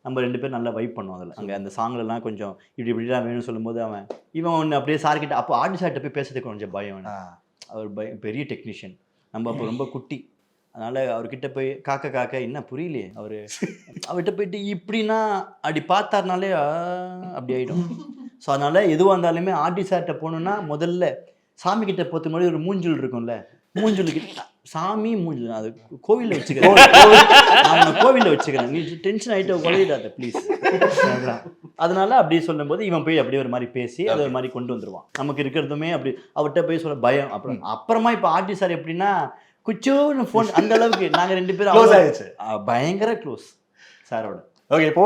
நம்ம 2 பேரும் நல்லா வைப் பண்ணுவோம். அதில் அங்கே அந்த சாங்லலாம் கொஞ்சம் இப்படிலாம் வேணும்னு சொல்லும்போது இவன் ஒன்று அப்படியே சார்கிட்ட, அப்போ ஆர்டிஸ்டாகிட்ட போய் பேசுறதுக்கு கொஞ்சம் பயம். அவர் பெரிய டெக்னீஷியன், நம்ம அப்போ ரொம்ப குட்டி. அதனால் அவர்கிட்ட போய் காக்க என்ன புரியலையே, அவர்கிட்ட போயிட்டு இப்படின்னா அப்படி பார்த்தாருனாலே அப்படி ஆகிடும். ஸோ அதனால் எதுவாக இருந்தாலுமே ஆர்டிஸ்டாகிட்ட போகணுன்னா முதல்ல சாமி கிட்ட போத்த மாதிரி ஒரு மூஞ்சல் இருக்கும்ல, மூஞ்சலுக்கு சாமி மூஞ்சல் அது கோவிலில் வச்சுக்கிறேன், நான் கோவிலில் வச்சுக்கிறேன், நீ டென்ஷன் ஆகிட்ட கொலையிடாத ப்ளீஸ். அதனால அப்படி சொல்லும்போது இவன் போய் அப்படியே ஒரு மாதிரி பேசி அதை ஒரு மாதிரி கொண்டு வந்துடுவான். நமக்கு இருக்கிறதுமே அப்படி அவர்கிட்ட போய் சொல்ல பயம். அப்புறமா இப்போ ஆர்டி சார் எப்படின்னா குச்சோன்னு ஃபோன், அந்த அளவுக்கு நாங்கள் 2 பேரும் பயங்கர க்ளோஸ் சாரோட. ஓகே, இப்போ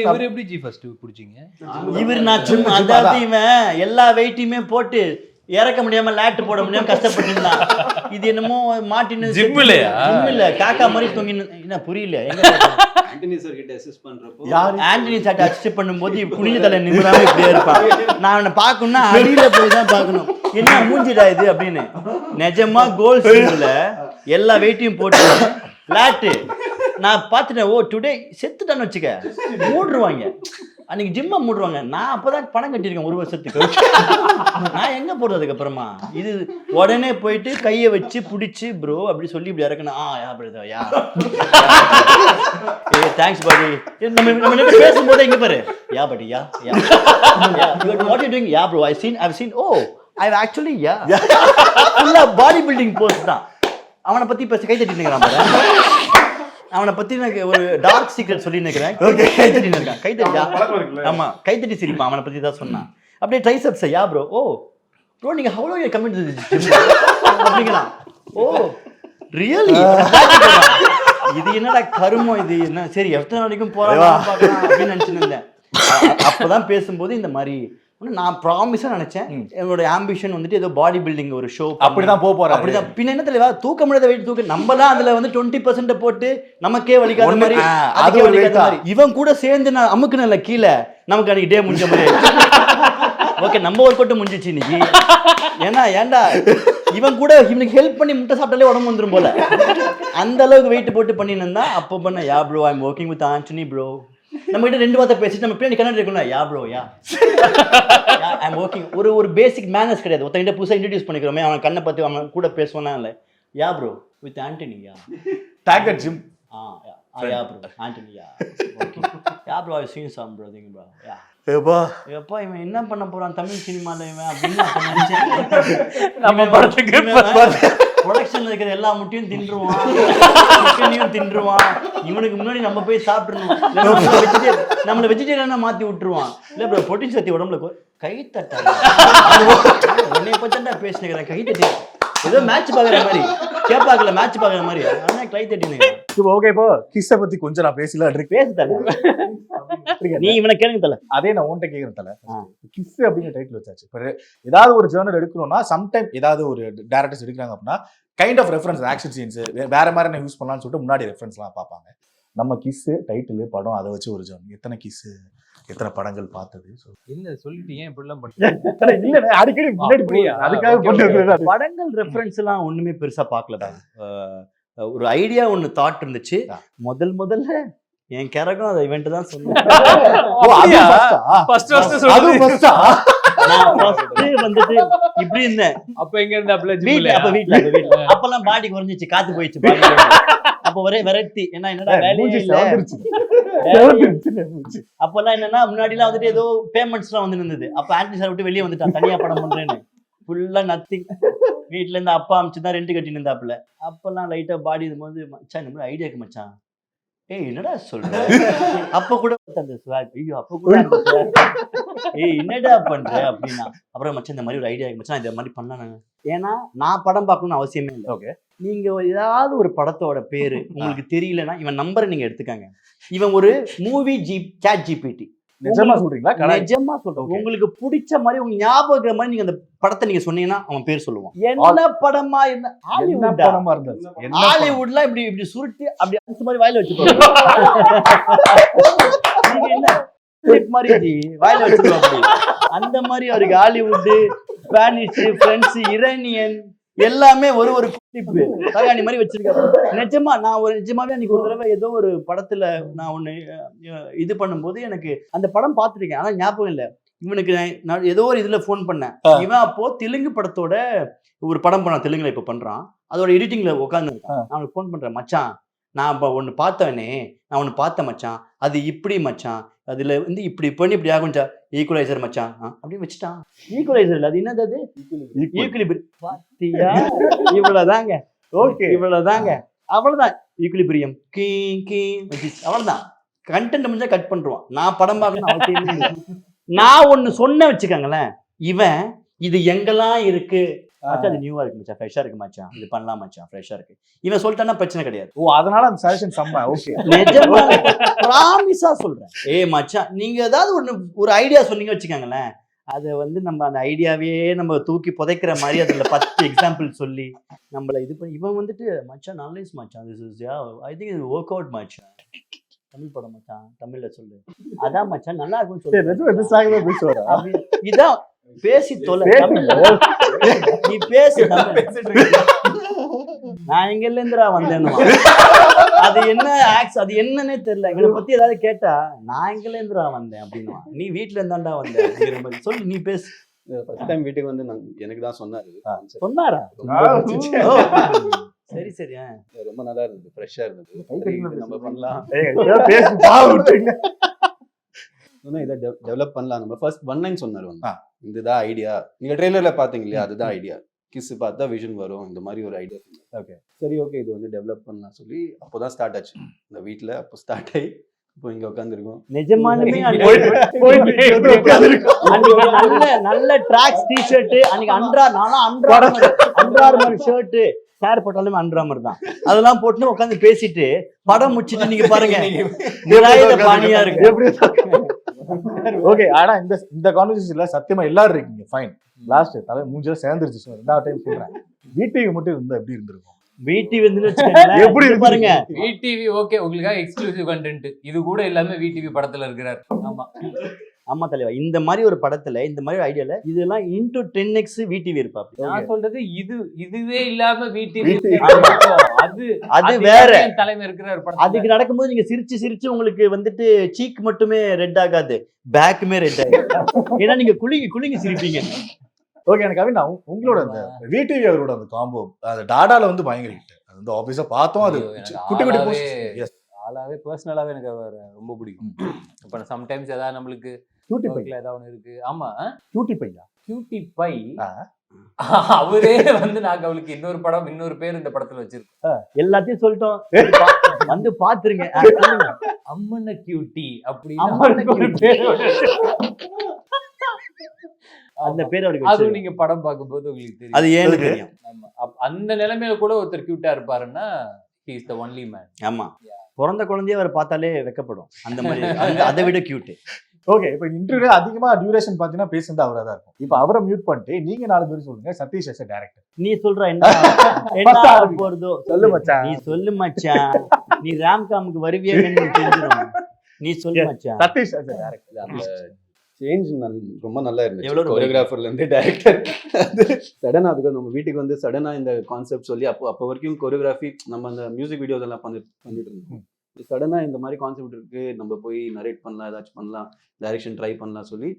இவர் எப்படி ஜி ஃபர்ஸ்ட் பிடிச்சிங்க? இவர் நான் சும்மா அதாவது இவன் எல்லா வெயிட்டையுமே போட்டு இறக்க முடியாம லேட்டு போட முடியாம கஷ்டப்பட்டுருந்தான். இது என்னமோ மாட்டின்னு ஜிம் இல்ல காக்கா மாதிரி தொங்கின்னு என்ன புரியல. ஆண்டனி சார் கிட்ட அசிஸ்ட் பண்றப்போ ஆண்டனி சார் அசிஸ்ட் பண்ணும்போது குனிஞ்ச தலை நிமிராம இப்படியே இருப்பான். நான் அவனை பார்க்கணும்னா அடியில போய் தான் பார்க்கணும், என்ன மூஞ்சிடா இது அப்படின்னு. நிஜமா கோல் சீட்ல எல்லா வெயிட்டையும் போட்டு லேட்டு நான் பார்த்துட்டேன். ஓ டுடே செத்துட்டான்னு வச்சுக்க மூடுருவாங்க. அன்னைக்கு ஜிம்மை மூடுவாங்க. நான் அப்பதான் பணம் கட்டியிருக்கேன் 1 வருஷத்துக்கு. நான் எங்க போறது அதுக்கப்புறமா? இது உடனே போயிட்டு கையை வச்சு பிடிச்சி ப்ரோ அப்படி சொல்லி இப்படி இறக்கணும். Yeah brother yeah thanks buddy. நம்ம பேசும்போது இங்க பாரு yeah buddy yeah what you doing yeah bro I seen oh I actually yeah ஃபுல்லா பாடி பில்டிங் போஸ்ட் தான். அவனை பத்தி பேச கை தட்டி நிற்கிறான் பாரு. அவனை பத்தி எனக்கு ஒரு டார்க் சீக்ரெட் சொல்லி நினைக்கிறேன். கை தட்டி இருக்கான். கை தட்டியா? ஆமா கை தட்டி சிரிப்பான். அவனை பத்தி தான் சொன்னான். அப்படியே triceps yeah bro. Oh bro நீங்க ஹவ் யூ கமிட் அப்படிங்கலாம். ஓ ரியலி இது என்னடா கருமம் இது என்ன? சரி எத்தனை வரைக்கும் போறான் அப்படின்னு நினைச்சுன்னு இருந்தேன். அப்பதான் பேசும்போது இந்த மாதிரி நான் ப்ராமிஸா நினைச்சேன். என்னோட ஆம்பிஷன் வந்துட்டு ஏதோ பாடி பில்டிங் ஒரு ஷோ அப்படிதான் போறேன். அப்படிதான். பின்ன என்ன தெரியவா தூக்க முடியாத வெயிட் தூக்க நம்ம தான் அதுல வந்து 20% போட்டு நமக்கே வலிக்காத மாதிரி அது வலிக்காத மாதிரி இவன் கூட சேர்ந்து நான் அமுக்குனல கீழே நமக்கு அன்னைக்கு டே முடிஞ்ச மாதிரி. ஓகே நம்ம ஒர்க் அவுட் முடிஞ்சிச்சு இன்னைக்கு. ஏன்டா இவன் கூட இவனுக்கு ஹெல்ப் பண்ணி முட்டை சாப்பிட்டாலே உடம்பு வந்துரும் போல. அந்த அளவுக்கு வெயிட் போட்டு பண்ணிருந்தா அப்போ பண்ண yeah bro I am working with Antony bro. நம்ம கிட்ட 2 வார்த்தை பேசிட்டு நம்ம பின்னாடி கண்ணாடி இருக்கணும். Yeah bro yeah I am working. ஒரு பேசிக் மேனர்ஸ் கிடையாது. ஒருத்தங்கிட்ட புதுசாக இன்ட்ரடியூஸ் பண்ணிக்கிறோமே அவன் கண்ணை பார்த்து அவன் கூட பேசுவானா இல்லை. Yeah bro with Antony yeah take at gym. Yeah bro Antony yeah yeah bro I seen some bro thing bro yeah எப்பா இவன் என்ன பண்ண போறான் தமிழ் சினிமால இவன் அப்படின்னு அப்ப நினைச்சேன். நம்ம படத்துக்கு ப்ரொடக்ஷன்ல இருக்கிற எல்லா முட்டையும் தின்றுவான், சிக்கனையும் தின்றுவான். இவனுக்கு முன்னாடி நம்ம போய் சாப்பிடணும். நம்மள வெஜிடேரியனா மாத்தி விட்டுருவான். இல்ல ப்ரோ புரோட்டீன் சக்தி உடம்புல கை தட்டாங்க. உன்னைய பத்தி பேசினேன். கை தட்டி ஏதோ மேட்ச் பாக்குற மாதிரி கேப்பாக்கல மேட்ச் பாக்குற மாதிரி ஆனா கை தட்டி. ஓகே இப்போ கிஸ்ஸை பத்தி கொஞ்சம் நான் பேசல பேச தல. நீ இவனை கேளுங்க தல. அதே நான் உன்கிட்ட கேட்குறேன் தல. கிஸ் அப்படிங்கிற டைட்டில் வச்சாச்சு. இப்போ ஏதாவது ஒரு ஜேர்னல் எடுக்கணும்னா சம்டைம் ஏதாவது ஒரு டேரக்டர்ஸ் எடுக்கிறாங்க அப்படின்னா kind of reference action scenes வேற மாதிரி என்ன யூஸ் பண்ணலாம்னு சொல்லிட்டு முன்னாடி ரெஃபரன்ஸ்லாம் பார்ப்பாங்க. நம்ம கிஸ்ஸு டைட்டில் படம் அதை வச்சு ஒரு ஜேர்னல் எத்தனை கிஸ்ஸு எத்தனை படங்கள் பார்த்தது என்ன சொல்லிட்டீங்க இப்படிலாம் பண்ணி அடிக்கடி அதுக்காக படங்கள் ரெஃபரன்ஸ் எல்லாம் ஒண்ணுமே பெருசா பார்க்கல. ஒரு ஐடியா ஒண்ணு தாட் இருந்துச்சு. முதல்ல என் கேரக்டரும் அந்த இவெண்ட் தான் சொன்னேன். வந்துட்டு இப்படி இருந்தேன். அப்ப எங்க இருந்து அப்ப வீட்டுல அப்பெல்லாம் பாடி குறைஞ்சிச்சு, காத்து போயிடுச்சு. அப்ப ஒரே வெரைட்டி என்னடா அப்பெல்லாம் என்னன்னா முன்னாடி எல்லாம் வந்துட்டு ஏதோ பேமெண்ட்ஸ் எல்லாம் வந்து இருந்தது. அப்ப ஆண்டனி சார் விட்டு வெளியே வந்துட்டான் தனியா படம் பண்றேன்னு. ஃபுல்லா நத்திங். வீட்டுல இருந்து அப்பா அமிச்சுதான் ரெண்ட் கட்டின்னு இருந்தாப்புல. அப்பெல்லாம் லைட்டா பாடி இருக்கும்போது மச்சான் இந்த மாதிரி ஐடியாக்கு மச்சான் ஏய் என்னடா சொல்ற அப்ப கூட அந்த ஐயோ அப்ப கூட ஏய் என்னடா பண்ற அப்படின்னா அப்புறம் மச்சான் இந்த மாதிரி ஒரு ஐடியா மச்சான் இந்த மாதிரி பண்ணானுங்க. ஏன்னா நான் படம் பார்க்கணும்னு அவசியமே இல்லை. ஓகே நீங்க ஏதாவது ஒரு படத்தோட பேரு உங்களுக்கு தெரியலன்னா இவன் நம்பரை நீங்க எடுத்துக்காங்க. இவன் ஒரு மூவி சாட் ஜிபிடி. நிஜமா சொல்றீங்களா? நிஜமா சொல்றேன். உங்களுக்கு பிடிச்ச மாதிரி உங்க ஞாபகம் மாதிரி நீங்க அந்த படத்தை நீங்க சொன்னீங்கன்னா அவன் பேர் சொல்லுவான். என்ன படமா என்ன படமா இருந்தது ஹாலிவுட்ல இப்படி இப்படி சுருட்டி அப்படி அந்த மாதிரி வாயில வச்சுக்கோங்க. மாதிரி வாயில வச்சுக்கோ. அந்த மாதிரி அவருக்கு ஹாலிவுட், ஸ்பானிஷ், பிரெஞ்சு, இரேனியன் எல்லாமே ஒரு குட்டிப்பு தகாணி மாதிரி வச்சிருக்காரு. நிஜமா நான் நிஜமாவே அன்னைக்கு ஒரு தடவை ஏதோ ஒரு படத்துல நான் ஒண்ணு இது பண்ணும்போது எனக்கு அந்த படம் பார்த்துருக்கேன். ஆனா ஞாபகம் இல்லை. இவனுக்கு நான் ஏதோ ஒரு இதுல போன் பண்ணேன். இவன் அப்போ தெலுங்கு படத்தோட ஒரு படம் பண்ணான். தெலுங்குல இப்ப பண்றான். அதோட எடிட்டிங்ல உட்காந்து இருக்கான். நான் அவனுக்கு போன் பண்றேன். மச்சான் நான் இப்ப ஒண்ணு பார்த்தவனே நான் ஒண்ணு பார்த்தேன் மச்சான். அது இப்படி மச்சான் அதுல வந்து இப்படி பண்ணி இப்படி ஆகும்ச்சா ஈக்குவலைசர் மச்சான் அப்படின்னு வச்சுட்டான். ஈக்குவலைசர் இல்ல அது என்னது? அது ஈக்குலிபிரியம். பாத்தியா இவ்வளவுதாங்க. ஓகே இவ்வளவுதாங்க. அவ்வளவுதான் ஈக்குலிபிரியம். கீ கீ அவ்வளவுதான். கண்டென்ட் முடிஞ்சா கட் பண்றான். நான் படம் பார்க்கணும் அவசியமே இல்லை. நான் ஒண்ணு சொன்ன வச்சுக்கோங்களேன். இவன் இது எங்கெல்லாம் இருக்கு அது நியூவா இருக்கு மச்சான், ஃப்ரெஷ்ஷா இருக்கு மச்சான், இது பண்ணலாம் மச்சான், ஃப்ரெஷ்ஷா இருக்கு. இவன் சொல்லிட்டானா பிரச்சனை கிடையாது. ஓ அதனால அந்த சஜஷன் செம்ம. ஓகே நிஜமா ப்ராமிஸா சொல்றேன். மச்சான் நீங்க ஏதாவது ஒரு ஐடியா சொன்னீங்க வச்சுக்கோங்களேன். அதை வந்து நம்ம அந்த ஐடியாவே நம்ம தூக்கி புதைக்கிற மாதிரி அதுல 10 எக்ஸாம்பிள் சொல்லி நம்மள இது பண்ணி இவன் வந்துட்டு மச்சான் நல்ல மச்சான் ஐ திங்க் இது ஒர்க் அவுட் மச்சான். தமிழ் படம் மச்சான் தமிழ்ல சொல்லு அதான் மச்சான் நல்லா இருக்கும்னு சொல்லு. இதான் பேசி தொலை நீ பேசு. நான் எங்கல இருந்துடா வந்தேன்னு. அது என்ன அது என்னன்னே தெரியல. எங்களை பத்தி ஏதாவது கேட்டா நான் எங்கல இருந்துடா வந்தேன் அப்படின்னு. நீ வீட்டுல இருந்தாண்டா வந்த அப்படிங்கிற மாதிரி சொல்லு. நீ பேசு. ஃபர்ஸ்ட் டைம் வீட்டுக்கு வந்து எனக்கு தான் சொன்னாரு. சொன்னாரா? ரொம்ப ஓ, சரி சரி. ரொம்ப நல்லா இருந்தது, ஃப்ரெஷ்ஷா இருந்தது. சரி, நம்ம பண்ணலாம், இதை டெவலப் பண்ணலாம். நம்ம ஃபர்ஸ்ட் ஒன் லைன் சொன்னாரு வந்து, இதுதான் ஐடியா. நீங்க ட்ரெய்லர்ல பாத்தீங்க இல்லையா, அதுதான் ஐடியா. கிஸ் பார்த்தா விஷன் வரும், இந்த மாதிரி ஒரு ஐடியா. ஓகே சரி, ஓகே இது வந்து டெவலப் பண்ணலாம் சொல்லி அப்போதான் ஸ்டார்ட் ஆச்சு இந்த வீட்டுல. அப்போ ஸ்டார்ட் ஆகி இப்போ இங்க உட்காந்துருக்கோம். நிஜமாலுமே நல்ல நல்ல ட்ராக்ஸ் டி-ஷர்ட் அன்னைக்கு அண்டர் ஷர்ட் சேர் போட்டாலுமே அண்டர் தான். அதெல்லாம் போட்டு உட்காந்து பேசிட்டு படம் முடிச்சிட்டு நீங்க பாருங்க பாணியா இருக்கு. ஓகே, ஆனா இந்த கான்வர்சேஷன்ல சத்தியமா எல்லாரும் இருக்கீங்க ஃபைன். லாஸ்ட் தலை மூஞ்சில சேர்ந்துருச்சு. ரெண்டாவது டைம் சொல்றேன், வீட்டுக்கு மட்டும் இருந்தா எப்படி இருந்திருக்கும்? VTV வந்து எப்படி பாருங்க. VTV ஓகே, உங்களுக்காக எக்ஸ்க்ளூசிவ் கண்டென்ட் இது கூட எல்லாமே VTV படத்துல இருக்கிறார். ஆமா ஆமா தலைவா, இந்த மாதிரி ஒரு படத்துல இந்த மாதிரி ஐடியால இதெல்லாம் into 10x VTV இருப்பா. நான் சொல்றது இதுவே இல்லாம VTV அது வேற தலைமை இருக்கிற படம். அதுக்கு நடக்கும்போது நீங்க சிரிச்சு சிரிச்சு உங்களுக்கு வந்துட்டு சீக் மட்டுமே ரெட் ஆகாது, பேக்குமே ரெட் ஆகும். ஏன்னா நீங்க குளிங்க சிரிப்பீங்க. ஓகே, எனக்கு கவின் உங்களோட அந்த VTV அவரோட அந்த காம்போ அந்த டாடால வந்து பயங்கர ஹிட். அது வந்து ஆபீஸா பார்த்தோம். அது குட்டி குட்டி போஸ்ட் ஆளாவே பர்சனலாவே எனக்கு ரொம்ப பிடிக்கும். இப்ப சம்டைம்ஸ் ஏதாவது நம்மளுக்கு கியூட்டி பை ஏதாவது ஒன்று இருக்கு. ஆமா, கியூட்டி பையா, கியூட்டி பை அவரே வந்து நாங்க அவளுக்கு இன்னொரு படம் இன்னொரு பேர் இந்த படத்துல வச்சிருக்கோம். எல்லாத்தையும் சொல்லிட்டோம், வந்து பாத்துருங்க. அம்மன கியூட்டி அப்படின்னு அந்த பேர் அவருக்கு அது நீங்க படம் பார்க்கும்போது உங்களுக்கு தெரியும். அது ஏன்னு தெரியும். ஆமா, அந்த நிலைமையில கூட ஒருத்தர் கியூட்டா இருப்பாருன்னா he is the only man. ஆமா, பிறந்த குழந்தைய அவர் பார்த்தாலே வெக்கப்படும். அந்த மாதிரி அதை விட கியூட். ஓகே, இப்போ இன்டர்வியூ அதிகமா டியூரேஷன் பாத்தீங்கன்னா பேசுறது அவரா தான் இருக்கும். இப்போ அவரை மியூட் பண்ணிட்டு நீங்க 4 பேர் சொல்லுங்க. Satish as a director. நீ சொல்ற என்ன போறதோ சொல்லு மச்சான். நீ சொல்லு மச்சான், நீ ராம்காமுக்கு வருவியான்னு தெரிஞ்சிரும். நீ சொல்லு மச்சான். Sathish as a director. அந்த சேஞ்ச் ரொம்ப நல்லா இருந்துச்சு. கோரியோகிராஃபர்ல இருந்து டைரக்டர் சடனா, பிகாஸ் நம்ம வீட்டுக்கு வந்து சடனா இந்த கான்செப்ட் சொல்லி அப்போ வரைக்கும் கோரியோகிராஃபி நம்ம அந்த மியூசிக் வீடியோஸ் எல்லாம் பண்ணிட்டு இருந்தோம். சடனா இந்த மாதிரி கான்செப்ட் இருக்கு, நம்ம போய் நரேட் பண்ணலாம், ஏதாச்சும் பண்ணலாம், டைரக்ஷன் ட்ரை பண்ணலாம் சொல்லி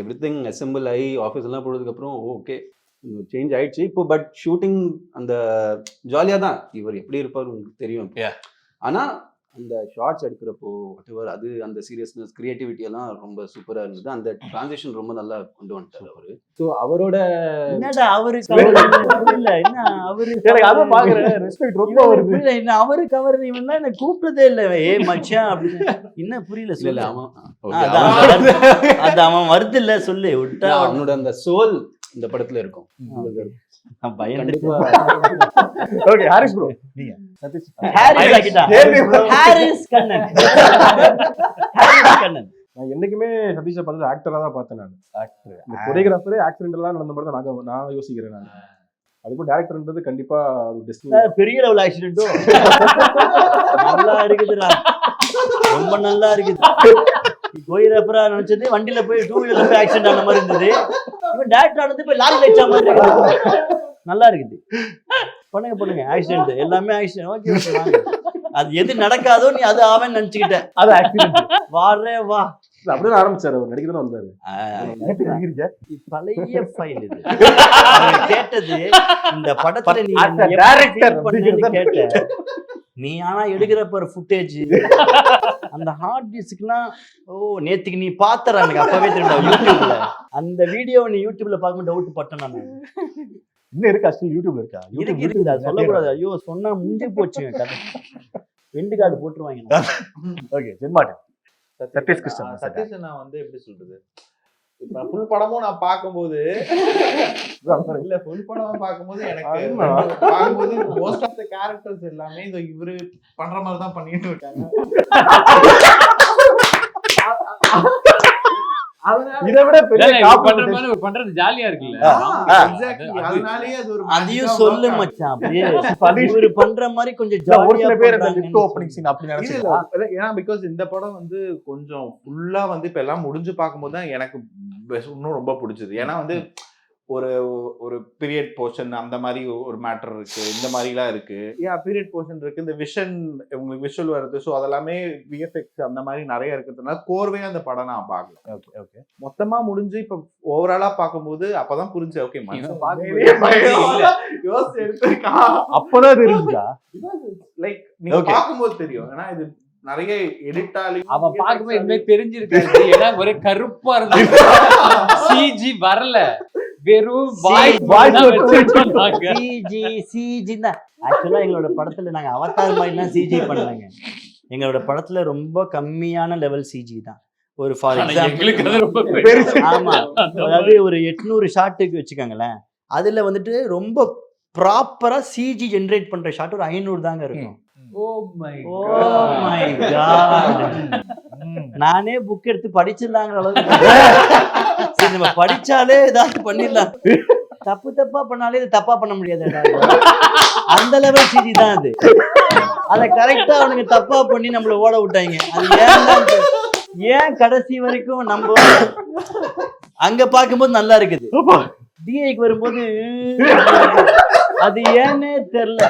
எவ்ரிதிங் அசெம்பிள் ஆகி ஆஃபீஸ் எல்லாம் போனதுக்கு அப்புறம் ஓகே சேஞ்ச் ஆயிடுச்சு. இப்போ பட் ஷூட்டிங் அந்த ஜாலியா தான். இவர் எப்படி இருப்பார் உங்களுக்கு தெரியும். ஆனா அந்த ஷார்ட்ஸ் எடுக்கிறப்போ whatever அது அந்த சீரியஸ்னஸ் கிரியேட்டிவிட்டி எல்லாம் ரொம்ப சூப்பரா இருந்தது. அந்த டிரான்சிஷன் ரொம்ப நல்லா கொண்டு வந்துட்டாரு அவரு. ஸோ அவரோட என்னடா அவரு இல்ல என்ன அவரு எனக்கு அத பாக்குறேன், ரெஸ்பெக்ட் ரொம்ப வருது. இல்ல என்ன அவரு கவர் இவன்னா என்ன கூப்பிட்டதே இல்ல. மச்சான் அப்படின்னு என்ன புரியல சொல்லு. அது அவன் வருது இல்ல சொல்லு விட்டா. அவனோட அந்த சோல் இந்த படத்துல இருக்கும். ஓகே, ஹாரிஸ் ப்ரோ நீங்க. சதீஷ் ஹாரிஸ் கண்ணன். நான் என்னைக்குமே சதீஷை பார்த்து ஆக்டரா தான் பார்த்தேன். நான் ஆக்டர், இந்த கொரியோகிராஃபரே ஆக்சிடென்டெல்லாம் நடந்த மாதிரி தான் நான் யோசிக்கிறேன். நான் அதுக்கும் டேரக்டர்ன்றது கண்டிப்பா பெரிய லெவல் ஆக்சிடென்ட்டோ நல்லா இருக்குதுடா, ரொம்ப நல்லா இருக்குது. கோரியோகிராஃபரா நினைச்சது வண்டியில போய் 2 வீலர்ல போய் ஆக்சிடென்ட் ஆன மாதிரி இருந்தது. இவன் டேரக்டர் ஆனது போய் லாரி லைச்சா மாதிரி இருக்குது. நல்லா இருக்குது. பண்ணுங்க ஆக்சிடென்ட் எல்லாமே ஆக்சிடென்ட். ஓகே, அது எது நடக்காதோ நீ அது ஆவன்னு நினைச்சுக்கிட்ட, அது ஆக்சிடென்ட். வாரே வா அப்படிதான் ஆரம்பிச்சாரு. அவர் நடிக்க தானே வந்தாரு. பழைய ஃபைல் இது. கேட்டது இந்த படத்துல நீ கேட்ட நீ ஆனா எடுக்கிறப்ப ஃபுட்டேஜ் அந்த ஹார்ட் டிஸ்க்லாம் நேத்துக்கு நீ பாத்தற எனக்கு அப்பவே தெரியும் யூடியூப்ல. அந்த வீடியோ நீ யூடியூப்ல பார்க்கும்போது டவுட் பட்டேன் நான். இன்னும் இருக்கா? ஸ்டில் யூடியூப்ல இருக்கா? இருக்குது, அது சொல்லக்கூடாது. ஐயோ சொன்னா முடிஞ்சு போச்சு கதை. வெண்டு கார்டு போட்டுருவாங்க. ஓகே, ஜென்மாட்டன் சதீஷ் கிருஷ்ணன். சதீஷ் நான் வந்து எப்படி சொல்றது, இப்ப ஃபுல் படமும் நான் பார்க்கும்போது இல்ல ஃபுல் படமும் பார்க்கும்போது எனக்கு பார்க்கும்போது மோஸ்ட் ஆஃப் த கேரக்டர்ஸ் எல்லாமே இந்த இவரு பண்ற மாதிரி தான் பண்ணிட்டு இருக்காங்க. இதை விட பண்றது ஜாலியா இருக்குல்ல. அதனாலேயே அது ஒரு அதையும் சொல்லு மச்சான். அப்படியே இவரு பண்ற மாதிரி கொஞ்சம் ஜாலியா பேர் அந்த லிஃப்ட் ஓபனிங் சீன் அப்படி நினைச்சீங்களா? ஏன்னா பிகாஸ் இந்த படம் வந்து கொஞ்சம் ஃபுல்லா வந்து இப்ப எல்லாம் முடிஞ்சு பார்க்கும்போது தான் எனக்கு இன்னும் ரொம்ப பிடிச்சது. ஏன்னா வந்து ஒரு ஒரு பீரியட் போர்ஷன் அந்த மாதிரி ஒரு மேட்டர் இருக்கு, இந்த மாதிரிலாம் இருக்கு. பீரியட் போர்ஷன் இருக்கு, இந்த விஷன் உங்களுக்கு விஷுவல் வருது. ஸோ அதெல்லாமே விஎஃப்எக்ஸ் அந்த மாதிரி நிறைய இருக்கிறதுனால கோர்வையா அந்த படம் நான் பார்க்கல. Okay okay. மொத்தமா முடிஞ்சு இப்ப ஓவராலா பார்க்கும்போது அப்பதான் புரிஞ்சு ஓகே அப்பதான் தெரிஞ்சா லைக் நீங்க Okay. பார்க்கும்போது தெரியும். ஏன்னா இது நிறைய எடிட்டாலையும் அவன் பார்க்கும்போது எதுவுமே தெரிஞ்சிருக்காது. ஏன்னா ஒரே கருப்பா இருந்தது. சிஜி வரல, வெறும் சிஜி தான். ஆக்சுவலா எங்களோட படத்துல நாங்க அவதார் மாதிரி தான் சிஜி பண்ணாங்க. எங்களோட படத்துல ரொம்ப கம்மியான லெவல் சிஜி தான். ஒரு ஃபார் எக்ஸாம்பிள் ஆமா, அதாவது ஒரு 800 ஷாட்டுக்கு வச்சுக்கோங்களேன். அதுல வந்துட்டு ரொம்ப ப்ராப்பரா சிஜி ஜென்ரேட் பண்ற ஷாட் ஒரு 500 தாங்க இருக்கும். Oh my oh my god, நானே புக் எடுத்து படிச்சிடலாங்கிற அளவுக்கு சரி, நம்ம படிச்சாலே ஏதாவது பண்ணிடலாம். தப்பு தப்பா பண்ணாலே இது தப்பா பண்ண முடியாது. அந்த லெவல் சிஜி தான் அது. அதை கரெக்டா அவனுக்கு தப்பா பண்ணி நம்மள ஓட விட்டாங்க. அது ஏன் கடைசி வரைக்கும் நம்ம அங்க பார்க்கும்போது நல்லா இருக்குது, டிஐக்கு வரும்போது அது ஏன்னே தெரியல.